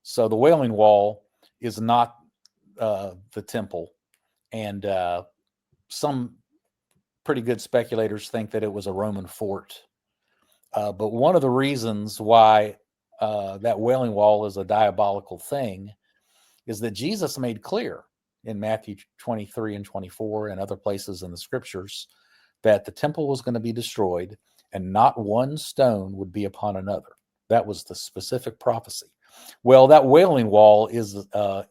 So the Wailing Wall is not the temple. And some pretty good speculators think that it was a Roman fort. But one of the reasons why that Wailing Wall is a diabolical thing is that Jesus made clear in Matthew 23 and 24 and other places in the scriptures that the temple was going to be destroyed and not one stone would be upon another. That was the specific prophecy. Well, that Wailing Wall is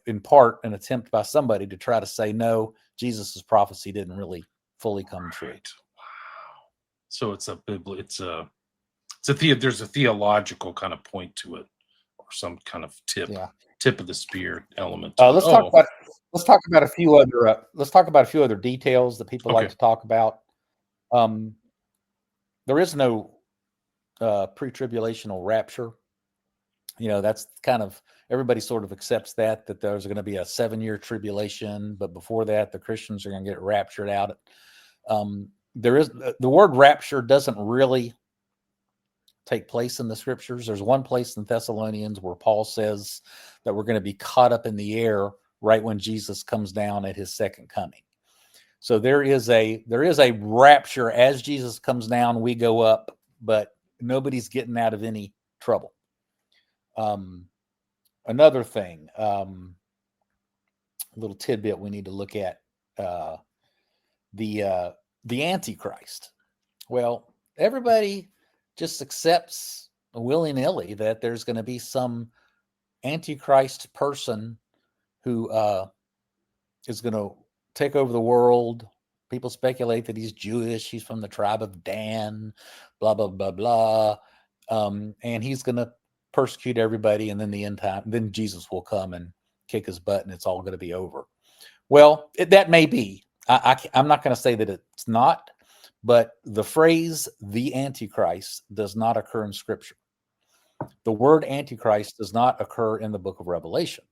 in part an attempt by somebody to try to say, no, Jesus's prophecy didn't really fully come true. Wow. So there's a theological kind of point to it, or some kind of tip of the spear element. Let's talk about a few other details that people like to talk about. There is no pre-tribulational rapture. That's kind of, everybody sort of accepts that there's going to be a 7-year tribulation, but before that, the Christians are going to get raptured out. The word rapture doesn't really take place in the scriptures. There's one place in Thessalonians where Paul says that we're going to be caught up in the air right when Jesus comes down at his second coming. So there is a rapture as Jesus comes down, we go up, but nobody's getting out of any trouble. Another thing, a little tidbit we need to look at, the Antichrist. Well, everybody just accepts willy-nilly that there's going to be some Antichrist person who is going to take over the world. People speculate that he's Jewish. He's from the tribe of Dan, blah, blah, blah, blah. And he's going to persecute everybody. And then then Jesus will come and kick his butt and it's all going to be over. Well, that may be. I'm not going to say that it's not, But the phrase "the Antichrist" does not occur in Scripture. The word Antichrist does not occur in the book of Revelation.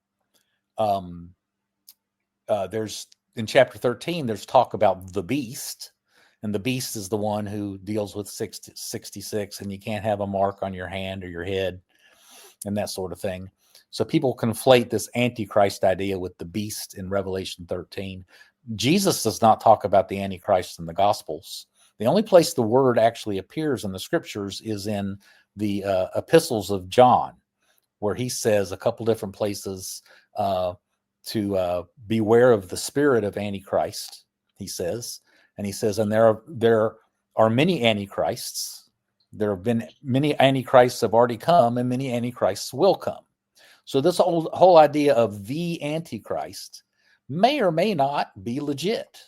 There's in chapter 13, there's talk about the beast, and the beast is the one who deals with 666, and you can't have a mark on your hand or your head and that sort of thing. So people conflate this Antichrist idea with the beast in Revelation 13. Jesus does not talk about the Antichrist in the Gospels. The only place the word actually appears in the Scriptures is in the epistles of John, where he says a couple different places to beware of the spirit of Antichrist, he says. And he says, and there are many Antichrists. There have been many Antichrists have already come, and many Antichrists will come. So this whole idea of the Antichrist may or may not be legit.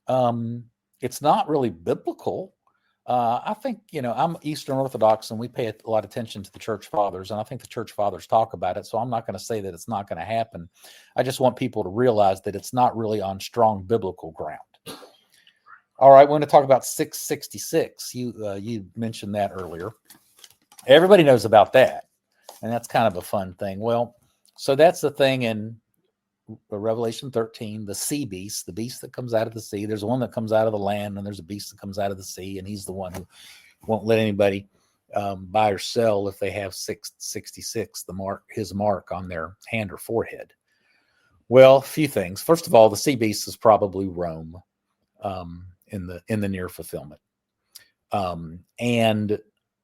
It's not really biblical. I think, I'm Eastern Orthodox, and we pay a lot of attention to the church fathers, and I think the church fathers talk about it. So I'm not going to say that it's not going to happen. I just want people to realize that it's not really on strong biblical ground. All right, we're going to talk about 666. You mentioned that earlier. Everybody knows about that, and that's kind of a fun thing. Well, so that's the thing in Revelation 13, the sea beast, the beast that comes out of the sea. There's one that comes out of the land, and there's a beast that comes out of the sea, and he's the one who won't let anybody buy or sell if they have 666, his mark on their hand or forehead. Well, a few things. First of all, the sea beast is probably Rome in the near fulfillment. And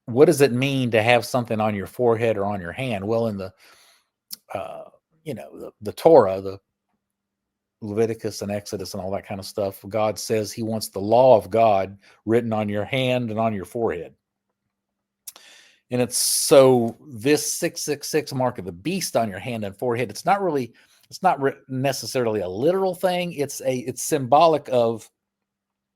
what does it mean to have something on your forehead or on your hand? Well, in the the Torah, the Leviticus and Exodus and all that kind of stuff, God says he wants the law of God written on your hand and on your forehead. And it's so this 666 mark of the beast on your hand and forehead, it's not necessarily a literal thing. It's symbolic of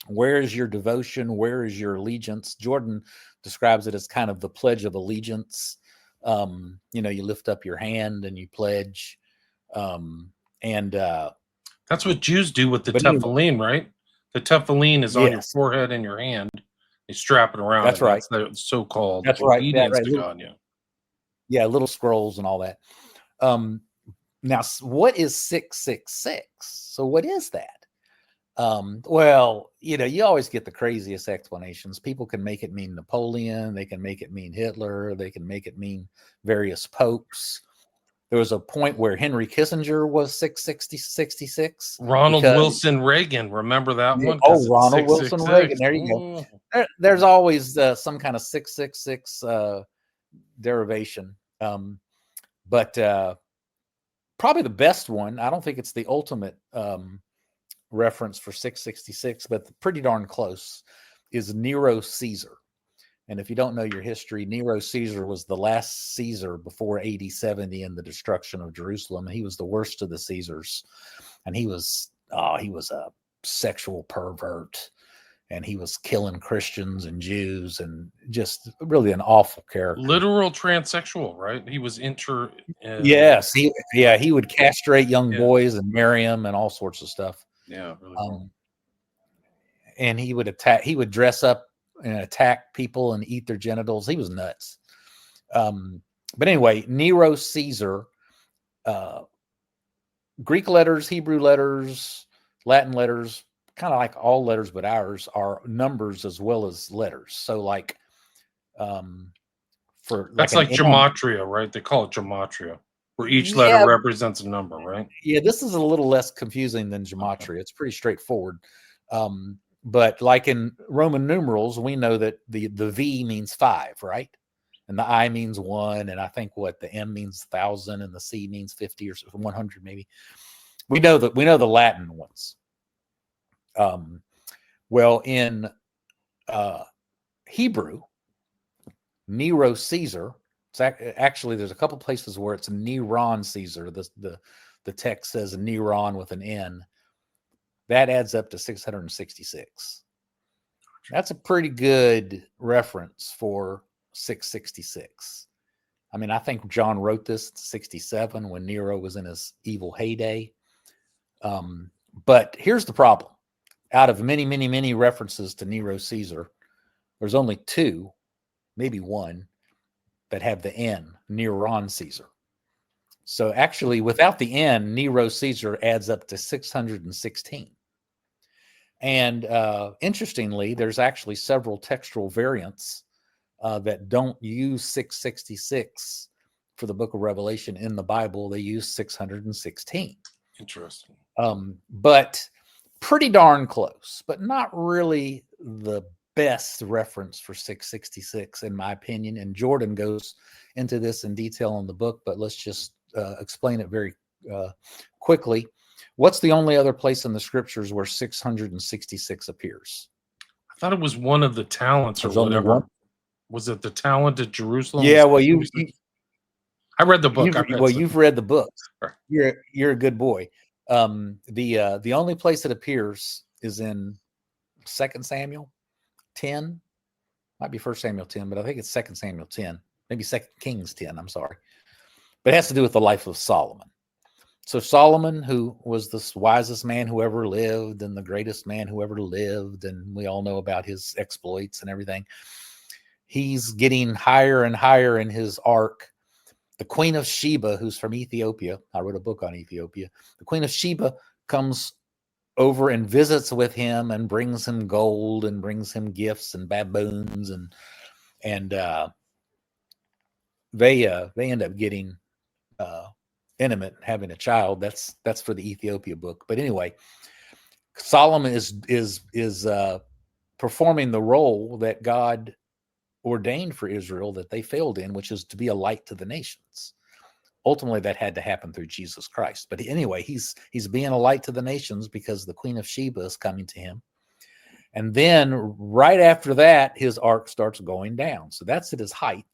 where is your devotion, where is your allegiance. Jordan describes it as kind of the Pledge of Allegiance. You lift up your hand and you pledge. That's what Jews do with the tefillin, right? The tefillin is on your forehead and your hand. They strap it around. That's right. That's the so-called obedience to God. Yeah, little scrolls and all that. Now, what is 666? So what is that? Well, you always get the craziest explanations. People can make it mean Napoleon. They can make it mean Hitler. They can make it mean various popes. There was a point where Henry Kissinger was 666. Ronald Wilson Reagan. Remember that one? Oh, Ronald Wilson Reagan. There you go. There's always some kind of 666 derivation. But probably the best one, I don't think it's the ultimate reference for 666, but pretty darn close, is Nero Caesar. And if you don't know your history, Nero Caesar was the last Caesar before AD 70 and the destruction of Jerusalem. He was the worst of the Caesars. And he was a sexual pervert. And he was killing Christians and Jews and just really an awful character. Literal transsexual, right? He was Yes. He would castrate young boys and marry them and all sorts of stuff. Yeah. Really and he would dress up and attack people and eat their genitals. He was nuts. But anyway, Nero Caesar, Greek letters, Hebrew letters, Latin letters, kind of like all letters but ours, are numbers as well as letters. So that's like gematria, right? They call it gematria, where each letter represents a number, right? Yeah, this is a little less confusing than gematria. Okay. It's pretty straightforward. But like in Roman numerals, we know that the V means 5, right? And the I means 1, and I think the M means 1,000, and the C means 50 or 100 maybe. We know the Latin ones. Well, in Hebrew, Nero Caesar. Actually, there's a couple places where it's Neron Caesar. The text says Neron with an N. That adds up to 666. That's a pretty good reference for 666. I mean, I think John wrote this in 67 when Nero was in his evil heyday. But here's the problem. out of many, many, many references to Nero Caesar, there's only 2, maybe 1, that have the N, Neron Caesar. So actually, without the N, Nero Caesar adds up to 616. And interestingly, there's actually several textual variants that don't use 666 for the book of Revelation in the Bible. They use 616. Interesting. But pretty darn close, but not really the best reference for 666, in my opinion. And Jordan goes into this in detail in the book, but let's just explain it very quickly. What's the only other place in the scriptures where 666 appears? I thought it was one of the talents There's or only whatever. one? Was it the talent at Jerusalem? Yeah, well, I read the book. You've read the book. Right. You're a good boy. The only place it appears is in 2 Samuel 10. Might be 1 Samuel 10, but I think it's 2 Samuel 10. Maybe 2 Kings 10. I'm sorry. But it has to do with the life of Solomon. So Solomon, who was the wisest man who ever lived and the greatest man who ever lived, and we all know about his exploits and everything, he's getting higher and higher in his arc. The Queen of Sheba, who's from Ethiopia, I wrote a book on Ethiopia. The Queen of Sheba comes over and visits with him and brings him gold and brings him gifts and baboons, and they end up getting intimate, having a child. That's for the Ethiopia book. But anyway, Solomon is performing the role that God ordained for Israel that they failed in, which is to be a light to the nations. Ultimately, that had to happen through Jesus Christ. But anyway, he's being a light to the nations because the Queen of Sheba is coming to him. And then right after that, his arc starts going down. So that's at his height.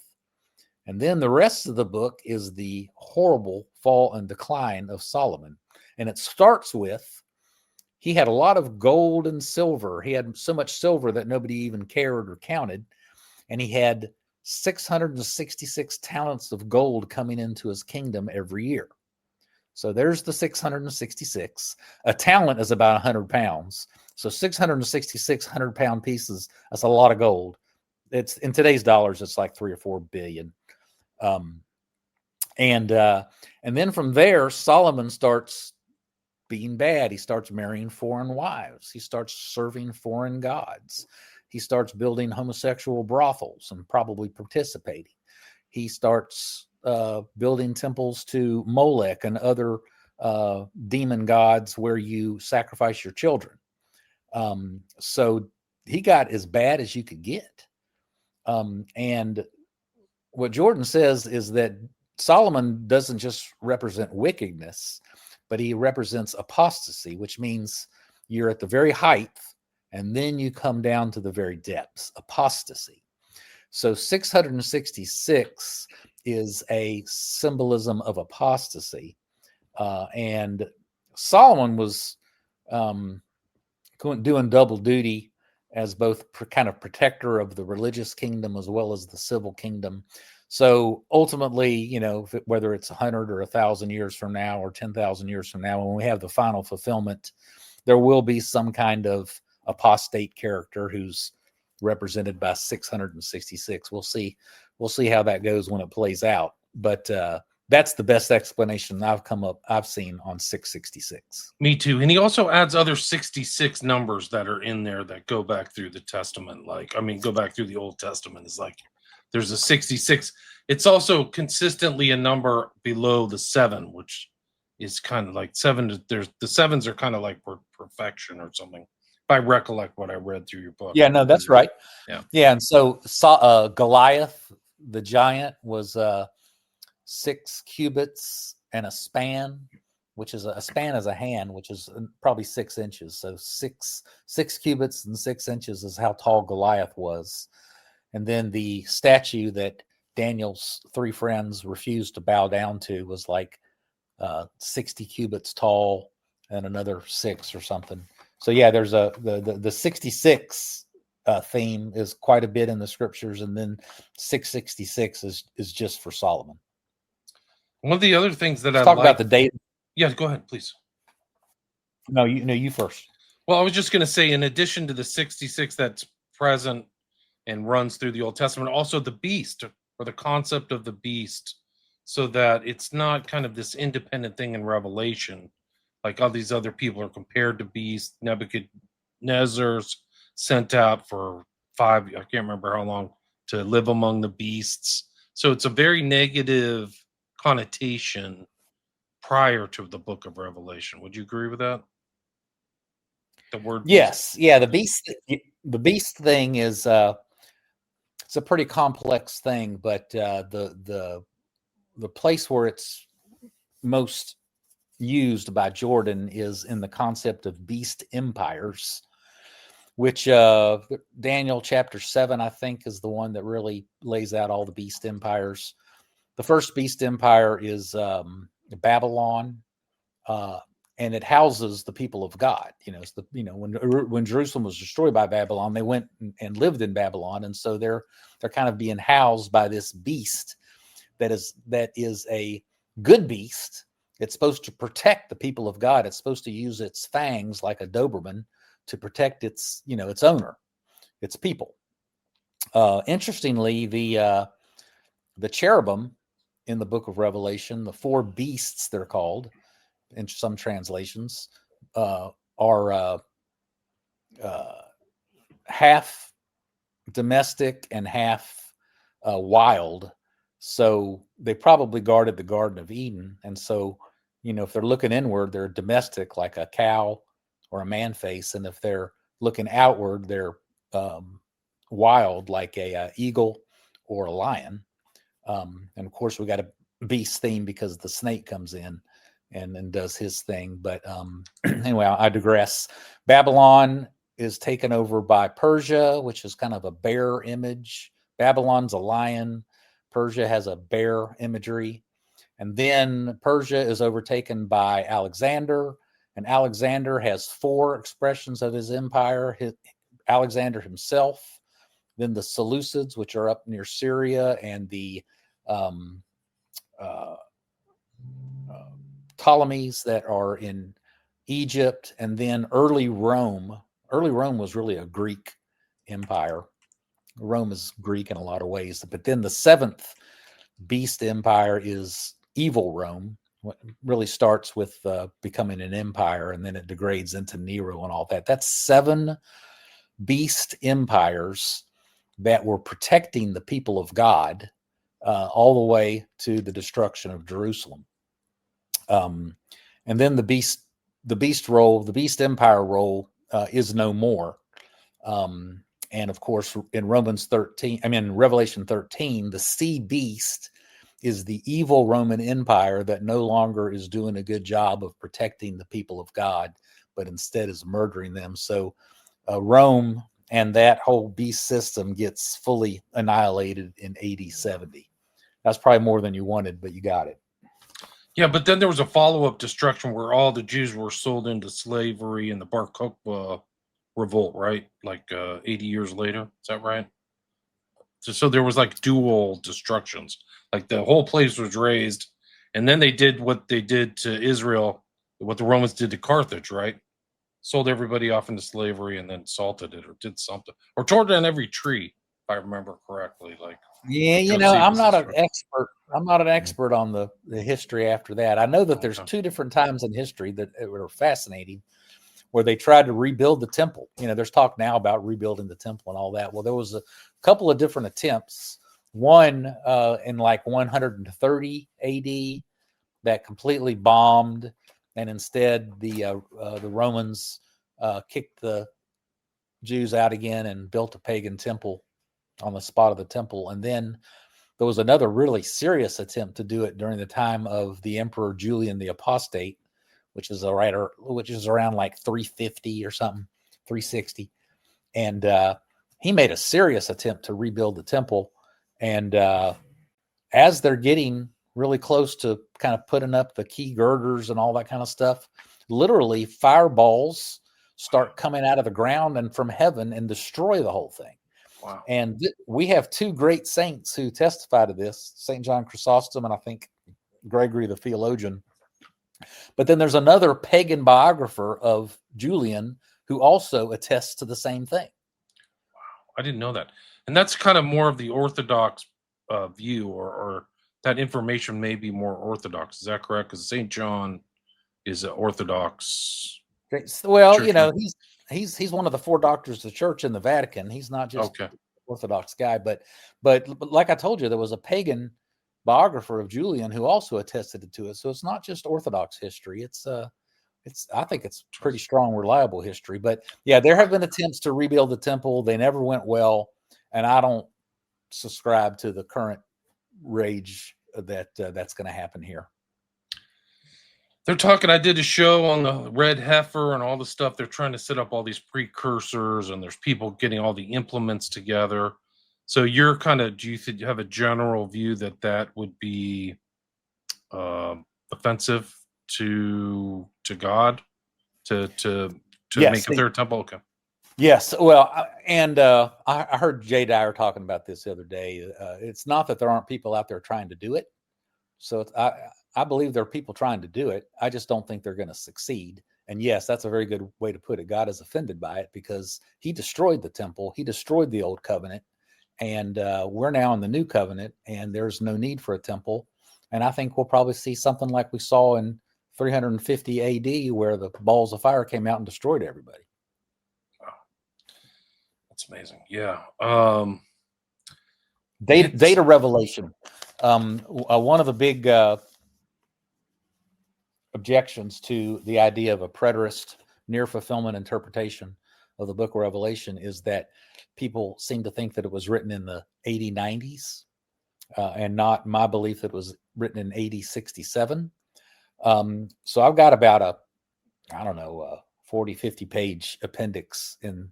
And then the rest of the book is the horrible fall and decline of Solomon. And it starts with, he had a lot of gold and silver. He had so much silver that nobody even cared or counted. And he had 666 talents of gold coming into his kingdom every year. So there's the 666. A talent is about 100 pounds. So 666 100-pound pieces, that's a lot of gold. It's in today's dollars, it's like 3 or 4 billion. And then from there, Solomon starts being bad. He starts marrying foreign wives. He starts serving foreign gods. He starts building homosexual brothels and probably participating. He starts building temples to Molech and other demon gods where you sacrifice your children. So he got as bad as you could get. And what Jordan says is that Solomon doesn't just represent wickedness, but he represents apostasy, which means you're at the very height and then you come down to the very depths, apostasy. So 666 is a symbolism of apostasy. And Solomon was doing double duty as both kind of protector of the religious kingdom as well as the civil kingdom. So ultimately, whether it's 100 or 1,000 years from now or 10,000 years from now, when we have the final fulfillment, there will be some kind of apostate character who's represented by 666. We'll see how that goes when it plays out. But that's the best explanation I've seen on 666. Me too. And he also adds other 66 numbers that are in there that go back through the Testament. Go back through the Old Testament. It's like there's a 66. It's also consistently a number below the 7, which is kind of like 7. The 7s are kind of like perfection or something. If I recollect what I read through your book. Yeah, no, that's right. Yeah. And so Goliath, the giant, was 6 cubits and a span, which is a span is a hand, which is probably 6 inches. So six cubits and 6 inches is how tall Goliath was. And then the statue that Daniel's 3 friends refused to bow down to was like 60 cubits tall and another 6 or something. So yeah, there's the 66 theme is quite a bit in the scriptures, and then 666 is just for Solomon. One of the other things that Let's talk about the date. Yeah, go ahead, please. No, you first. Well, I was just going to say, in addition to the 66 that's present and runs through the Old Testament, also the beast, or the concept of the beast, so that it's not kind of this independent thing in Revelation, like all these other people are compared to beasts. Nebuchadnezzar's sent out for I can't remember how long, to live among the beasts. So it's a very negative connotation prior to the book of Revelation. Would you agree with that? The word beast. Yes, yeah. The beast thing is it's a pretty complex thing, but the place where it's most used by Jordan is in the concept of beast empires, which Daniel chapter 7, I think, is the one that really lays out all the beast empires. The first beast empire is Babylon, and it houses the people of God. It's when Jerusalem was destroyed by Babylon, they went and lived in Babylon, and so they're kind of being housed by this beast that is a good beast. It's supposed to protect the people of God. It's supposed to use its fangs like a Doberman to protect its owner, its people. Interestingly, the cherubim in the book of Revelation, the four beasts they're called in some translations, are half domestic and half wild. So they probably guarded the Garden of Eden. And so, if they're looking inward, they're domestic like a cow or a man face. And if they're looking outward, they're wild like a eagle or a lion. And of course, we got a beast theme because the snake comes in and does his thing. But anyway, I digress. Babylon is taken over by Persia, which is kind of a bear image. Babylon's a lion. Persia has a bear imagery. And then Persia is overtaken by Alexander. And Alexander has four expressions of his empire. Alexander himself, then the Seleucids, which are up near Syria, and the Ptolemies that are in Egypt, and then early Rome. Early Rome was really a Greek empire. Rome is Greek in a lot of ways. But then the seventh beast empire is evil Rome. What really starts with becoming an empire, and then it degrades into Nero and all that. That's seven beast empires that were protecting the people of God all the way to the destruction of Jerusalem. And then the beast empire role is no more. And of course, in Revelation 13, the sea beast is the evil Roman Empire that no longer is doing a good job of protecting the people of God, but instead is murdering them. So Rome and that whole beast system gets fully annihilated in AD 70. That's probably more than you wanted, but you got it. Yeah, but then there was a follow-up destruction where all the Jews were sold into slavery in the Bar Kokhba revolt, right? Like 80 years later. Is that right? So there was like dual destructions. Like the whole place was razed, and then they did what they did to Israel, what the Romans did to Carthage, right? Sold everybody off into slavery and then salted it or did something. Or tore down every tree, if I remember correctly. Like, yeah, I'm not an expert. I'm not an expert on the history after that. I know that there's two different times in history that were fascinating where they tried to rebuild the temple. There's talk now about rebuilding the temple and all that. Well, there was a couple of different attempts. One in like 130 AD that completely bombed, and instead the Romans kicked the Jews out again and built a pagan temple on the spot of the temple. And then there was another really serious attempt to do it during the time of the Emperor Julian the Apostate, which is around like 350 or something, 360. And he made a serious attempt to rebuild the temple. And as they're getting really close to kind of putting up the key girders and all that kind of stuff, literally fireballs start coming out of the ground and from heaven and destroy the whole thing. Wow. And we have two great saints who testify to this, St. John Chrysostom and I think Gregory the theologian. But then there's another pagan biographer of Julian who also attests to the same thing. I didn't know that. And that's kind of more of the Orthodox view, or that information may be more Orthodox. Is that correct? Because St. John is an Orthodox. Well, church. he's one of the 4 doctors of the church in the Vatican. He's not just Okay. Orthodox guy, but like I told you, there was a pagan biographer of Julian who also attested to it. So it's not just Orthodox history. I think it's pretty strong, reliable history. But yeah, there have been attempts to rebuild the temple. They never went well, and I don't subscribe to the current rage that that's going to happen here. They're talking. I did a show on the red heifer and all the stuff. They're trying to set up all these precursors, and there's people getting all the implements together. So you're kind of, do you think you have a general view that would be offensive to God to Yes, make up their temple? Okay. Yes. Well, I heard Jay Dyer talking about this the other day. It's not that there aren't people out there trying to do it. So I believe there are people trying to do it. I just don't think they're going to succeed. And yes, that's a very good way to put it. God is offended by it because he destroyed the temple. He destroyed the old covenant. And we're now in the new covenant, and there's no need for a temple. And I think we'll probably see something like we saw in 350 AD, where the balls of fire came out and destroyed everybody. Wow. That's amazing. Yeah. Data revelation. One of the big objections to the idea of a preterist near fulfillment interpretation of the book of Revelation is that people seem to think that it was written in the 80-90s and not my belief that it was written in 80-67. So I've got about 40, 50 page appendix in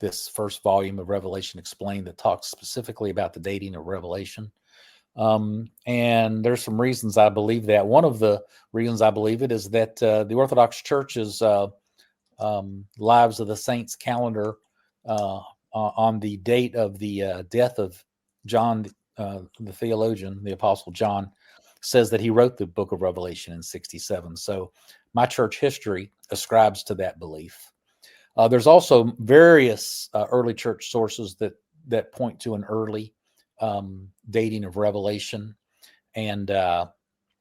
this first volume of Revelation Explained that talks specifically about the dating of Revelation. And there's some reasons I believe that. One of the reasons I believe it is that the Orthodox Church's Lives of the Saints calendar on the date of the death of John, the theologian, the Apostle John, says that he wrote the book of Revelation in 67. So my church history ascribes to that belief. There's also various early church sources that point to an early dating of Revelation and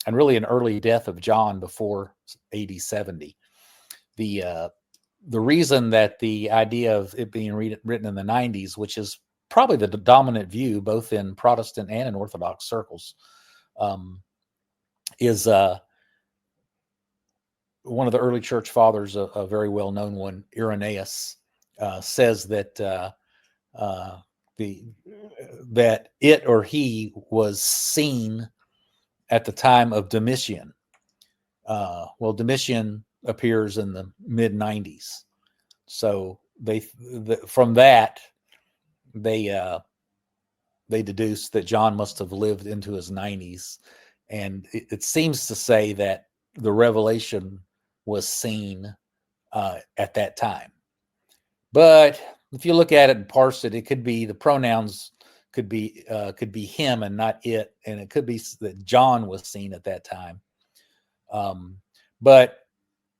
really an early death of John before AD 70. The reason that the idea of it being written in the 90s, which is probably the dominant view both in Protestant and in Orthodox circles, is one of the early church fathers, a very well-known one, Irenaeus, says that that it or he was seen at the time of Domitian. Well, Domitian appears in the mid 90s, so from that they deduce that John must have lived into his 90s, and it seems to say that the revelation was seen at that time. But if you look at it and parse it, it could be the pronouns could be him and not it, and it could be that John was seen at that time. But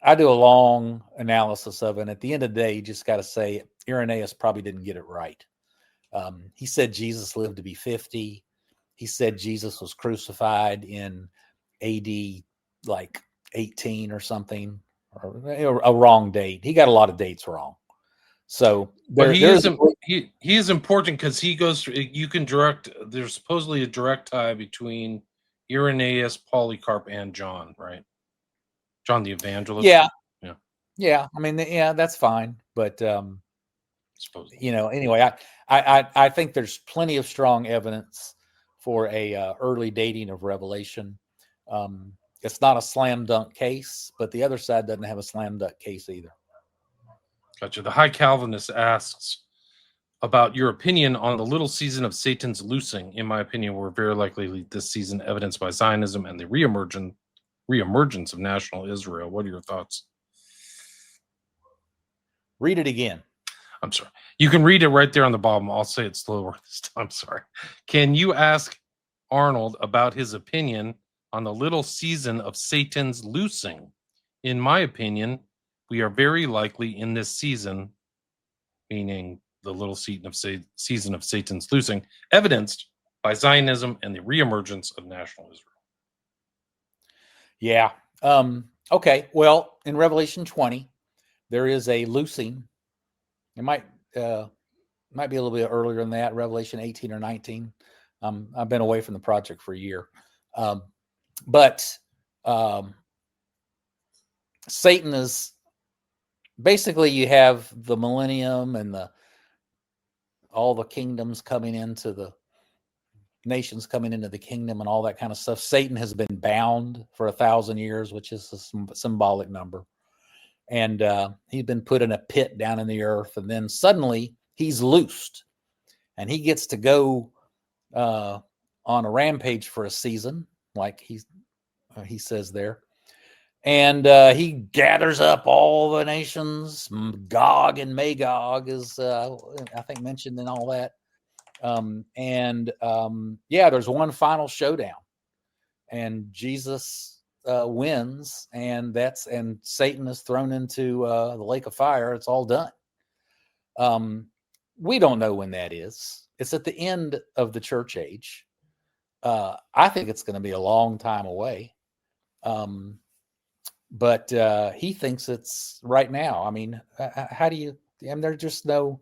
I do a long analysis of it, and at the end of the day, you just got to say Irenaeus probably didn't get it right. He said Jesus lived to be 50. He said Jesus was crucified in AD like 18 or something, or a wrong date. He got a lot of dates wrong. So but he is important because he goes through, you can direct, there's supposedly a direct tie between Irenaeus, Polycarp, and John, right? John the Evangelist. Yeah. I mean, yeah, that's fine. But anyway, I think there's plenty of strong evidence for a early dating of Revelation. It's not a slam dunk case, but the other side doesn't have a slam dunk case either. Gotcha. The High Calvinist asks about your opinion on the little season of Satan's loosing. In my opinion, we're very likely this season evidenced by Zionism and the reemergence of national Israel. What are your thoughts? Read it again. I'm sorry. You can read it right there on the bottom. I'll say it slower this time. I'm sorry. Can you ask Arnold about his opinion on the little season of Satan's loosing? In my opinion, we are very likely in this season, meaning the little season of Satan's loosing, evidenced by Zionism and the reemergence of national Israel. Yeah. Okay. Well, in Revelation 20, there is a loosing. It might be a little bit earlier than that, Revelation 18 or 19. I've been away from the project for a year. But Satan is basically, you have the millennium and all the kingdoms coming into the nations coming into the kingdom and all that kind of stuff. Satan has been bound for 1,000 years, which is a symbolic number. And he's been put in a pit down in the earth. And then suddenly he's loosed and he gets to go on a rampage for a season, like he says there. And he gathers up all the nations. Gog and Magog is, I think, mentioned in all that. There's one final showdown, and Jesus wins, and Satan is thrown into the lake of fire. It's all done. We don't know when that is. It's at the end of the church age. I think it's going to be a long time away. But he thinks it's right now. I mean, how do you? And there's no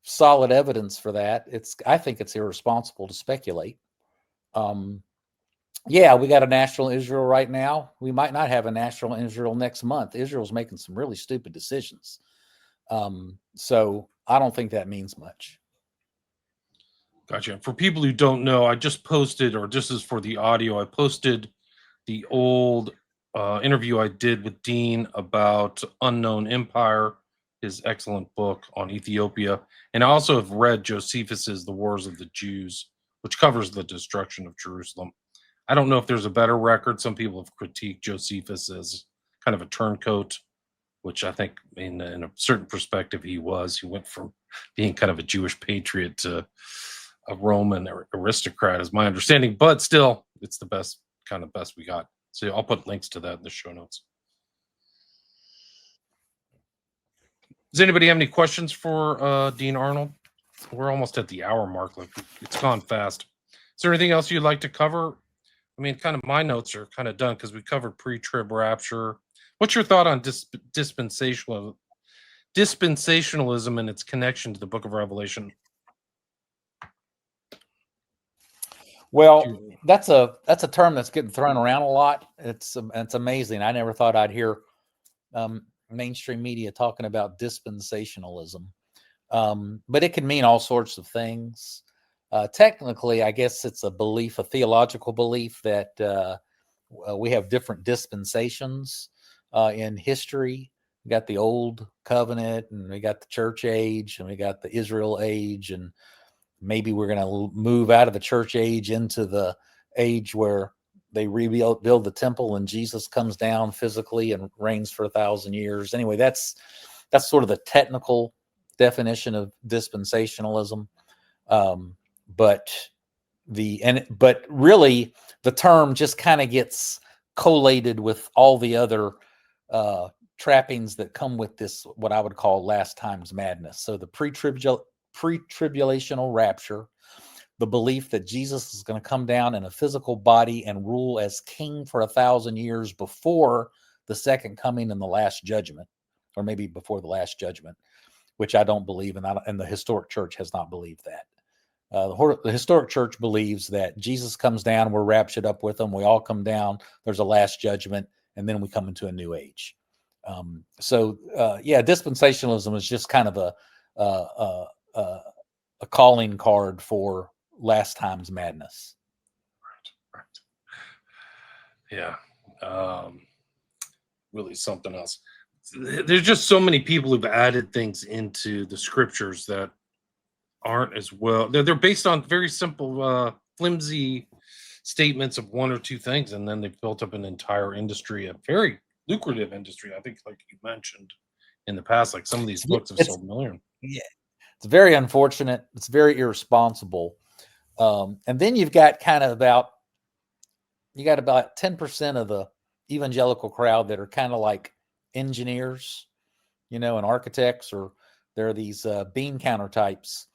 solid evidence for that. I think it's irresponsible to speculate. We got a national Israel right now. We might not have a national Israel next month. Israel's making some really stupid decisions. So I don't think that means much. Gotcha. For people who don't know, I just posted, or this is for the audio, I posted the old interview I did with Dean about Unknown Empire, his excellent book on Ethiopia. And I also have read Josephus's The Wars of the Jews, which covers the destruction of Jerusalem. I don't know if there's a better record. Some people have critiqued Josephus as kind of a turncoat, which I think in a certain perspective he was. He went from being kind of a Jewish patriot to a Roman aristocrat, is my understanding. But still, it's the best we got. So I'll put links to that in the show notes. Does anybody have any questions for Dean Arnold? We're almost at the hour mark. Like, it's gone fast. Is there anything else you'd like to cover? I mean, kind of my notes are kind of done because we covered pre-trib rapture. What's your thought on dispensationalism and its connection to the book of Revelation? Well, that's a term that's getting thrown around a lot. It's amazing. I never thought I'd hear mainstream media talking about dispensationalism, but it can mean all sorts of things. Technically, I guess it's a theological belief that we have different dispensations in history. We got the old covenant, and we got the church age, and we got the Israel age, and maybe we're going to move out of the church age into the age where they build the temple and Jesus comes down physically and reigns for 1,000 years. Anyway, that's sort of the technical definition of dispensationalism. But really the term just kind of gets collated with all the other trappings that come with this, what I would call last times madness. So the pre-tribulational rapture, the belief that Jesus is going to come down in a physical body and rule as king for 1,000 years before the second coming and the last judgment, or maybe before the last judgment, which I don't believe, and the historic church has not believed that. The historic church believes that Jesus comes down, we're raptured up with him, we all come down, there's a last judgment, and then we come into a new age. Dispensationalism is just kind of a calling card for last time's madness. Right. Yeah. Really something else. There's just so many people who've added things into the scriptures that aren't as well. They're based on very simple, flimsy statements of one or two things, and then they've built up an entire industry, a very lucrative industry. I think, like you mentioned in the past, like some of these books have sold millions. Yeah, it's very unfortunate. It's very irresponsible. And then you've got about 10% of the evangelical crowd that are kind of like engineers, and architects, or they're these bean counter types,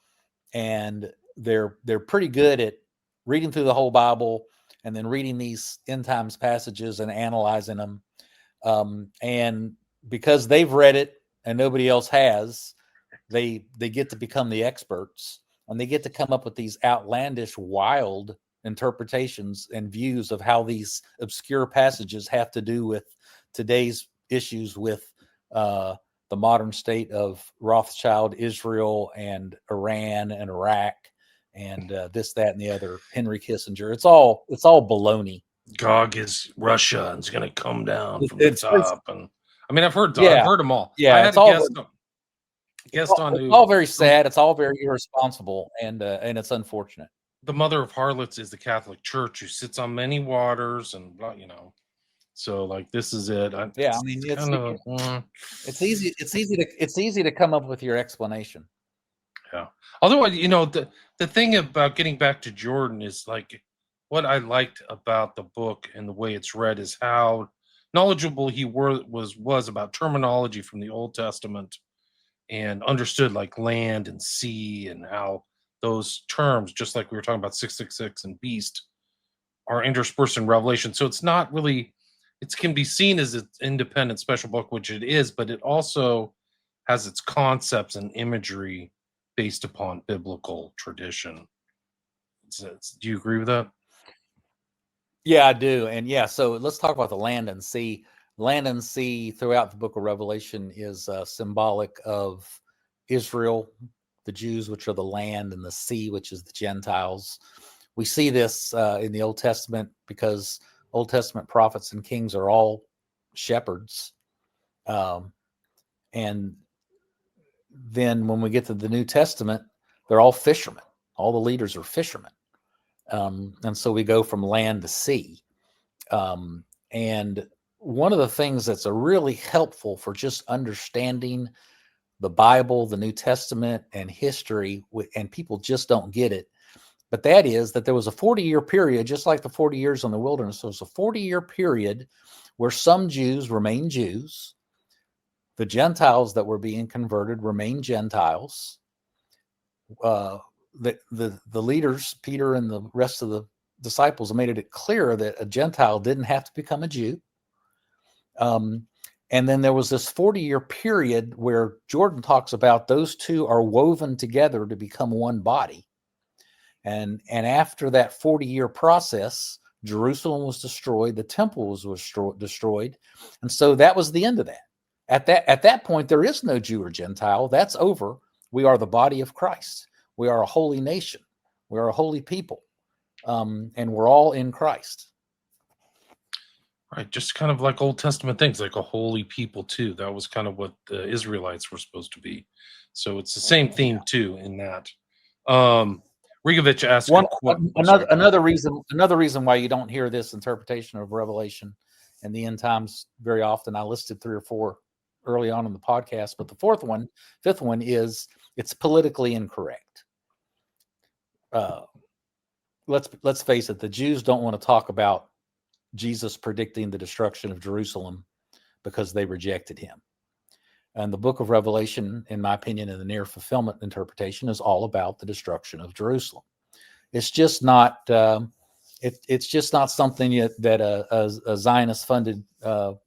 and they're pretty good at reading through the whole Bible and then reading these end times passages and analyzing them. And because they've read it and nobody else has, they get to become the experts, and they get to come up with these outlandish, wild interpretations and views of how these obscure passages have to do with today's issues with the modern state of Rothschild, Israel, and Iran and Iraq, and this, that, and the other. Henry Kissinger. It's all baloney. Gog is Russia and it's going to come down from the It's top. And I mean, I've heard them all. Yeah, I had it's a all guest on it's all very sad. It's all very irresponsible, and it's unfortunate. The mother of harlots is the Catholic Church, who sits on many waters, and so like this is it. It's easy to come up with your explanation. Yeah. Although the thing about getting back to Jordan is like what I liked about the book and the way it's read is how knowledgeable he was about terminology from the Old Testament, and understood like land and sea, and how those terms, just like we were talking about 666 and beast, are interspersed in Revelation. So it's not really, it can be seen as an independent special book, which it is, but it also has its concepts and imagery based upon biblical tradition. Do you agree with that? Yeah, I do. And yeah, so let's talk about the land and sea. Land and sea throughout the book of Revelation is symbolic of Israel, the Jews, which are the land, and the sea, which is the Gentiles. We see this in the Old Testament because Old Testament prophets and kings are all shepherds. And then when we get to the New Testament, they're all fishermen. All the leaders are fishermen. And so we go from land to sea. And one of the things that's really helpful for just understanding the Bible, the New Testament, and history, and people just don't get it, but that is that there was a 40-year period, just like the 40 years in the wilderness. There was a 40-year period where some Jews remained Jews. The Gentiles that were being converted remained Gentiles. The leaders, Peter and the rest of the disciples, made it clear that a Gentile didn't have to become a Jew. And then there was this 40-year period where Jordan talks about those two are woven together to become one body. And after that 40-year process, Jerusalem was destroyed, the temple was destroyed, and so that was the end of that. At that point, there is no Jew or Gentile. That's over. We are the body of Christ. We are a holy nation. We are a holy people, and we're all in Christ. Right, just kind of like Old Testament things, like a holy people too. That was kind of what the Israelites were supposed to be. So it's the same theme too in that. Rigovich asked another reason why you don't hear this interpretation of Revelation and the end times very often. I listed 3 or 4 early on in the podcast, but the fifth one is it's politically incorrect. Let's face it, the Jews don't want to talk about Jesus predicting the destruction of Jerusalem because they rejected him. And the book of Revelation, in my opinion, in the near fulfillment interpretation, is all about the destruction of Jerusalem. It's just not it's just not something that a Zionist-funded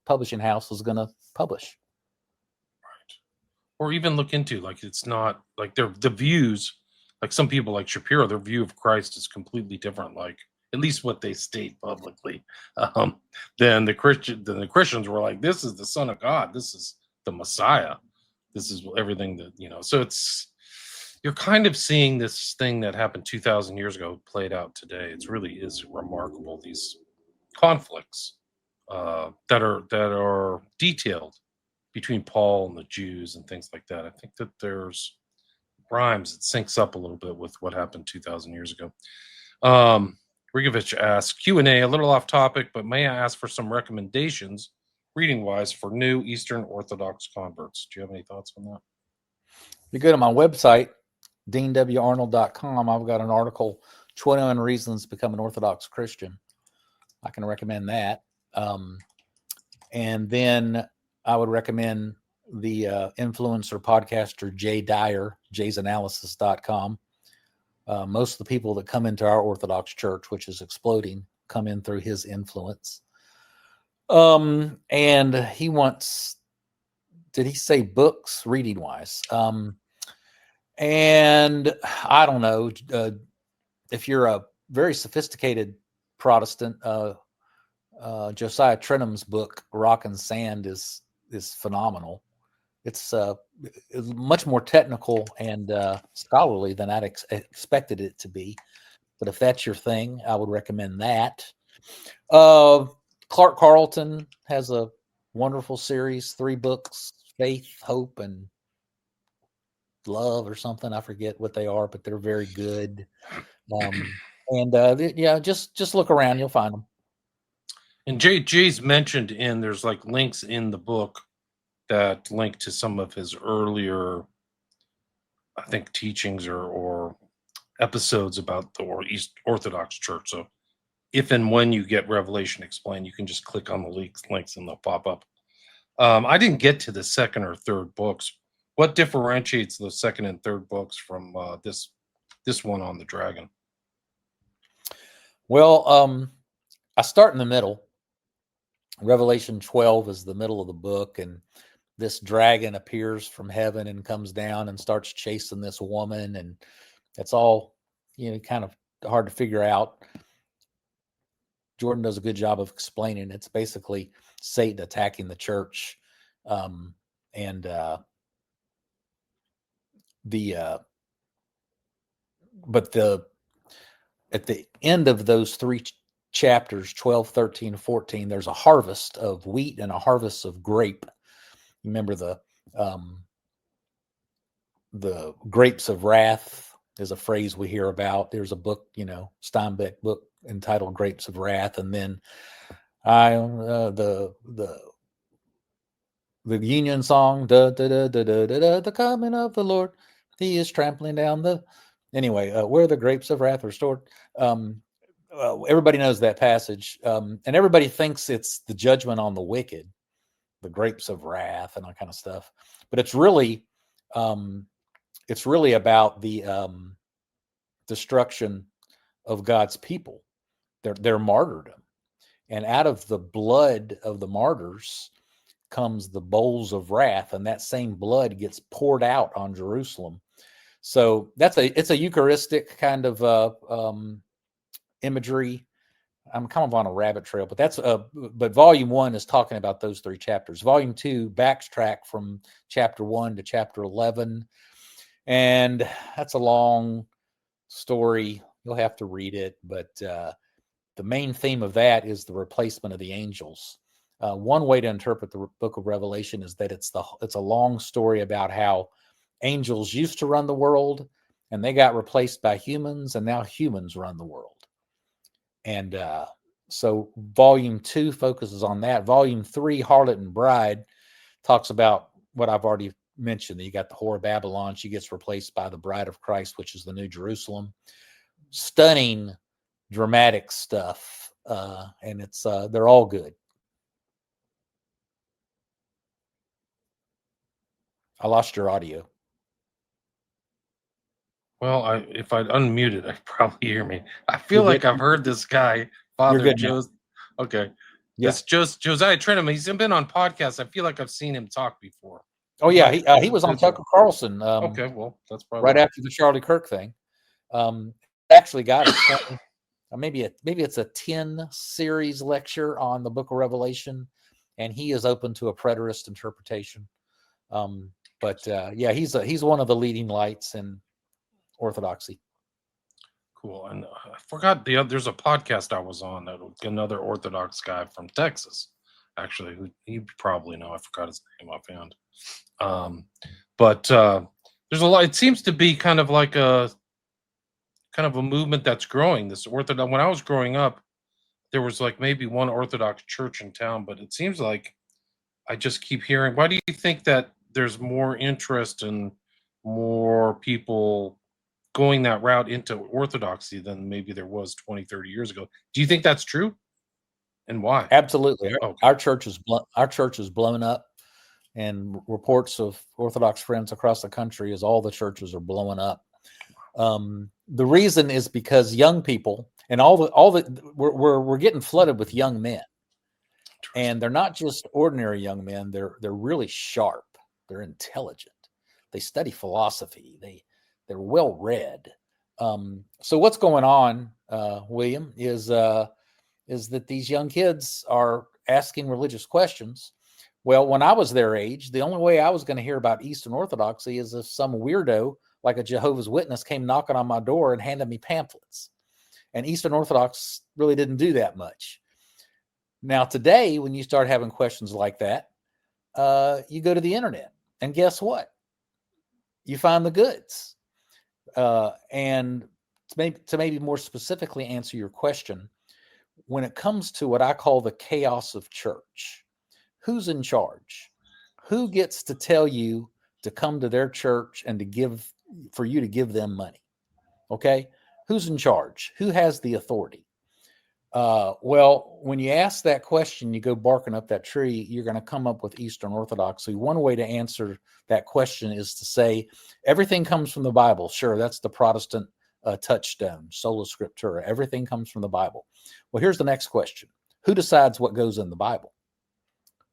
publishing house is going to publish. Right. Or even look into, like, it's not like the views, like some people like Shapiro, their view of Christ is completely different, like at least what they state publicly. Then the Christians were like, this is the Son of God, this is the Messiah, this is everything that, so you're kind of seeing this thing that happened 2,000 years ago played out today. It really is remarkable, these conflicts that are detailed between Paul and the Jews and things like that. I think that there's rhymes, it syncs up a little bit with what happened 2,000 years ago. Rigovich asks, Q&A, a little off topic, but may I ask for some recommendations, reading-wise, for new Eastern Orthodox converts? Do you have any thoughts on that? You go to my website, deanwarnold.com. I've got an article, 21 Reasons to Become an Orthodox Christian. I can recommend that. And then I would recommend the influencer podcaster Jay Dyer, jaysanalysis.com. Most of the people that come into our Orthodox church, which is exploding, come in through his influence. And he wants, did he say books reading wise? And I don't know, if you're a very sophisticated Protestant, Josiah Trenum's book, Rock and Sand, is phenomenal. It's much more technical and scholarly than I'd expected it to be. But if that's your thing, I would recommend that. Clark Carlton has a wonderful series, 3 books, Faith, Hope, and Love or something. I forget what they are, but they're very good. Just look around. You'll find them. And Jay's mentioned there's like links in the book that link to some of his earlier, I think, teachings or episodes about the East Orthodox Church. So if and when you get Revelation Explained, you can just click on the links and they'll pop up. I didn't get to the second or third books. What differentiates the second and third books from this one on the dragon? Well, I start in the middle. Revelation 12 is the middle of the book, and this dragon appears from heaven and comes down and starts chasing this woman, and it's all, kind of hard to figure out. Jordan does a good job of explaining. It's basically Satan attacking the church, at the end of those 3 chapters, 12, 13, 14, there's a harvest of wheat and a harvest of grape. Remember the grapes of wrath is a phrase we hear about. There's a book, Steinbeck book entitled Grapes of Wrath. And then the Union song, the coming of the Lord, he is trampling down where the grapes of wrath are stored. Everybody knows that passage. And everybody thinks it's the judgment on the wicked, the grapes of wrath and all kind of stuff. But it's really about the destruction of God's people, their martyrdom. And out of the blood of the martyrs comes the bowls of wrath, and that same blood gets poured out on Jerusalem. So it's a Eucharistic kind of imagery. I'm kind of on a rabbit trail, but volume 1 is talking about those 3 chapters. Volume 2 backtrack from chapter 1 to chapter 11. And that's a long story. You'll have to read it. But the main theme of that is the replacement of the angels. One way to interpret the book of Revelation is that it's a long story about how angels used to run the world and they got replaced by humans, and now humans run the world. And so volume 2 focuses on that. Volume 3, Harlot and Bride, talks about what I've already mentioned. You got the whore of Babylon. She gets replaced by the bride of Christ, which is the New Jerusalem. Stunning, dramatic stuff. And they're all good. I lost your audio. Well, if I'd unmuted, I'd probably hear me. I feel like I've heard this guy, Father Joe. Okay. Yeah. It's Josiah Trenum. He's been on podcasts. I feel like I've seen him talk before. Oh, yeah. He was on Tucker Carlson. Okay, well, that's probably right after the Charlie Kirk thing. Actually got maybe it's a 10 series lecture on the book of Revelation, and he is open to a preterist interpretation. He's one of the leading lights in Orthodoxy. Cool. And I forgot there's a podcast I was on that another Orthodox guy from Texas, actually, who you probably know. I forgot his name offhand. But there's a lot. It seems to be kind of like a movement that's growing. This Orthodox. When I was growing up, there was like maybe one Orthodox church in town, but it seems like I just keep hearing. Why do you think that there's more interest and more people going that route into Orthodoxy than maybe there was 20, 30 years ago? Do you think that's true? And why? Absolutely. Okay. Our church is blown up. and reports of Orthodox friends across the country is all the churches are blowing up. The reason is because young people and we're getting flooded with young men, and they're not just ordinary young men. They're really sharp. They're intelligent. They study philosophy. They're well read. So what's going on, William, is that these young kids are asking religious questions. Well, when I was their age, the only way I was going to hear about Eastern Orthodoxy is if some weirdo like a Jehovah's Witness came knocking on my door and handed me pamphlets. And Eastern Orthodox really didn't do that much. Now, today, when you start having questions like that, you go to the internet, and guess what? You find the goods. And to maybe more specifically answer your question, when it comes to what I call the chaos of church, who's in charge? Who gets to tell you to come to their church and for you to give them money? Okay. Who's in charge? Who has the authority? Well, when you ask that question, you go barking up that tree, you're going to come up with Eastern Orthodoxy. One way to answer that question is to say everything comes from the Bible. Sure, that's the Protestant touchstone, sola scriptura. Everything comes from the Bible. Well, here's the next question. Who decides what goes in the Bible?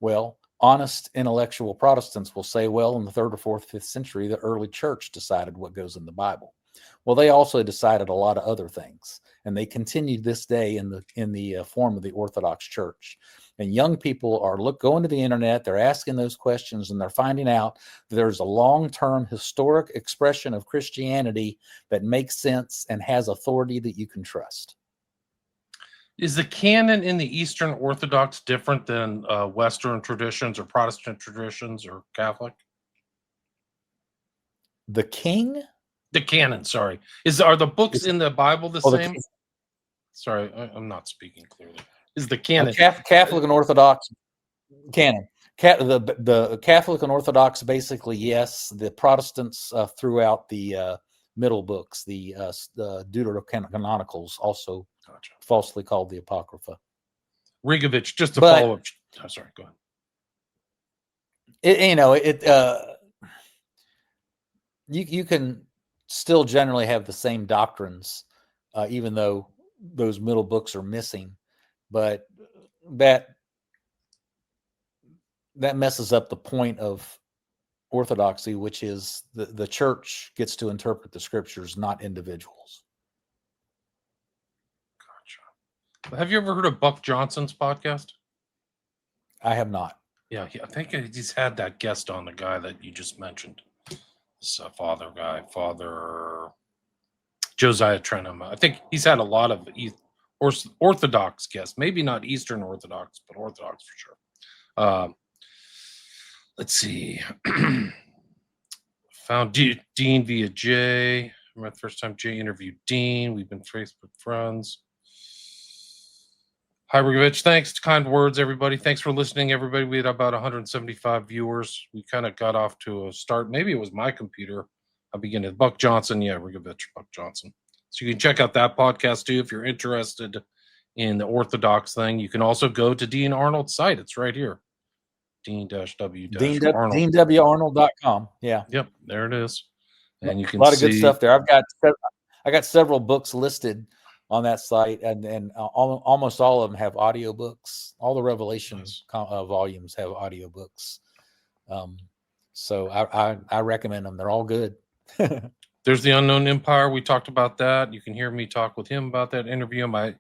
Well, honest intellectual Protestants will say, well, in the 3rd or 4th, 5th century, the early church decided what goes in the Bible. Well, they also decided a lot of other things, and they continued this day in the form of the Orthodox Church. And young people are going to the internet, they're asking those questions, and they're finding out that there's a long-term historic expression of Christianity that makes sense and has authority that you can trust. Is the canon in the Eastern Orthodox different than Western traditions or Protestant traditions or Catholic? The canon, sorry. Are the books in the Bible the same? Sorry, I'm not speaking clearly. Is the canon Catholic and Orthodox canon? The Catholic and Orthodox, basically, yes. The Protestants threw out the middle books, the Deuterocanonicals, also falsely called the Apocrypha. Rigovich, just to follow up. Oh, sorry, go ahead. You can still generally have the same doctrines, even though those middle books are missing, but that messes up the point of orthodoxy, which is the church gets to interpret the scriptures, not individuals. Gotcha. Have you ever heard of Buck Johnson's podcast? I have not. Yeah, I think he's had that guest on, the guy that you just mentioned. This Father Josiah Trenham. I think he's had a lot of Orthodox guests, maybe not Eastern Orthodox, but Orthodox for sure. Let's see. Found Dean via Jay. Remember the first time Jay interviewed Dean. We've been Facebook friends. Hi, Rigovich. Thanks. Kind words, everybody. Thanks for listening, everybody. We had about 175 viewers. We kind of got off to a start. Maybe it was my computer. I began with Buck Johnson. Yeah, Rigovich, Buck Johnson. So you can check out that podcast, too, if you're interested in the Orthodox thing. You can also go to Dean Arnold's site. It's right here. Dean-W-Arnold. DeanWArnold.com. Yeah. Yep, there it is. And you can see a lot of good stuff there. I got several books listed on that site, and almost all of them have audiobooks. All the Revelations volumes have audiobooks. So I recommend them. They're all good. There's the Unknown Empire. We talked about that. You can hear me talk with him about that, interview him.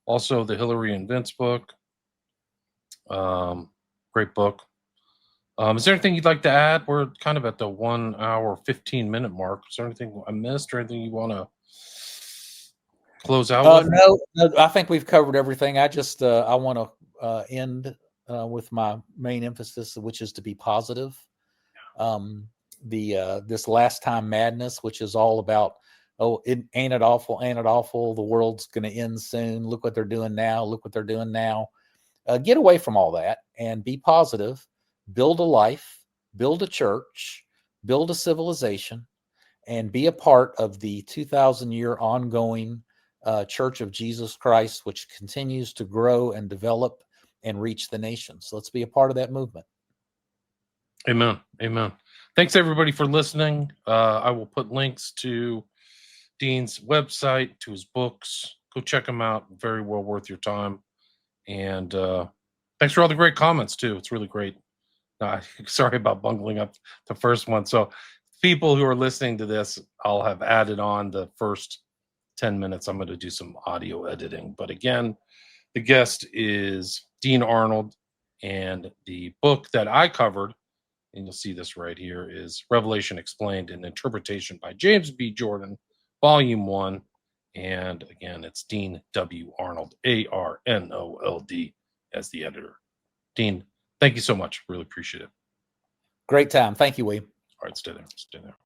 Also the Hillary and Vince book. Great book. Is there anything you'd like to add? We're kind of at the 1 hour, 15-minute mark. Is there anything I missed or anything you want to close out with? No, I think we've covered everything. I just I want to end with my main emphasis, which is to be positive. This last time madness, which is all about, ain't it awful? Ain't it awful? The world's going to end soon. Look what they're doing now. Look what they're doing now. Get away from all that and be positive. Build a life, build a church, build a civilization, and be a part of the 2,000-year ongoing Church of Jesus Christ, which continues to grow and develop and reach the nations. Let's be a part of that movement. Amen. Amen. Thanks everybody for listening. I will put links to Dean's website, to his books. Go check them out. Very well worth your time. And thanks for all the great comments too. It's really great. Sorry about bungling up the first one. So people who are listening to this, I'll have added on the first 10 minutes. I'm going to do some audio editing. But again, the guest is Dean Arnold, and the book that I covered, and you'll see this right here, is Revelation Explained, an Interpretation by James B. Jordan, Volume 1. And again, it's Dean W. Arnold, Arnold, as the editor. Dean, thank you so much. Really appreciate it. Great time. Thank you, William. All right, stay there. Stay there.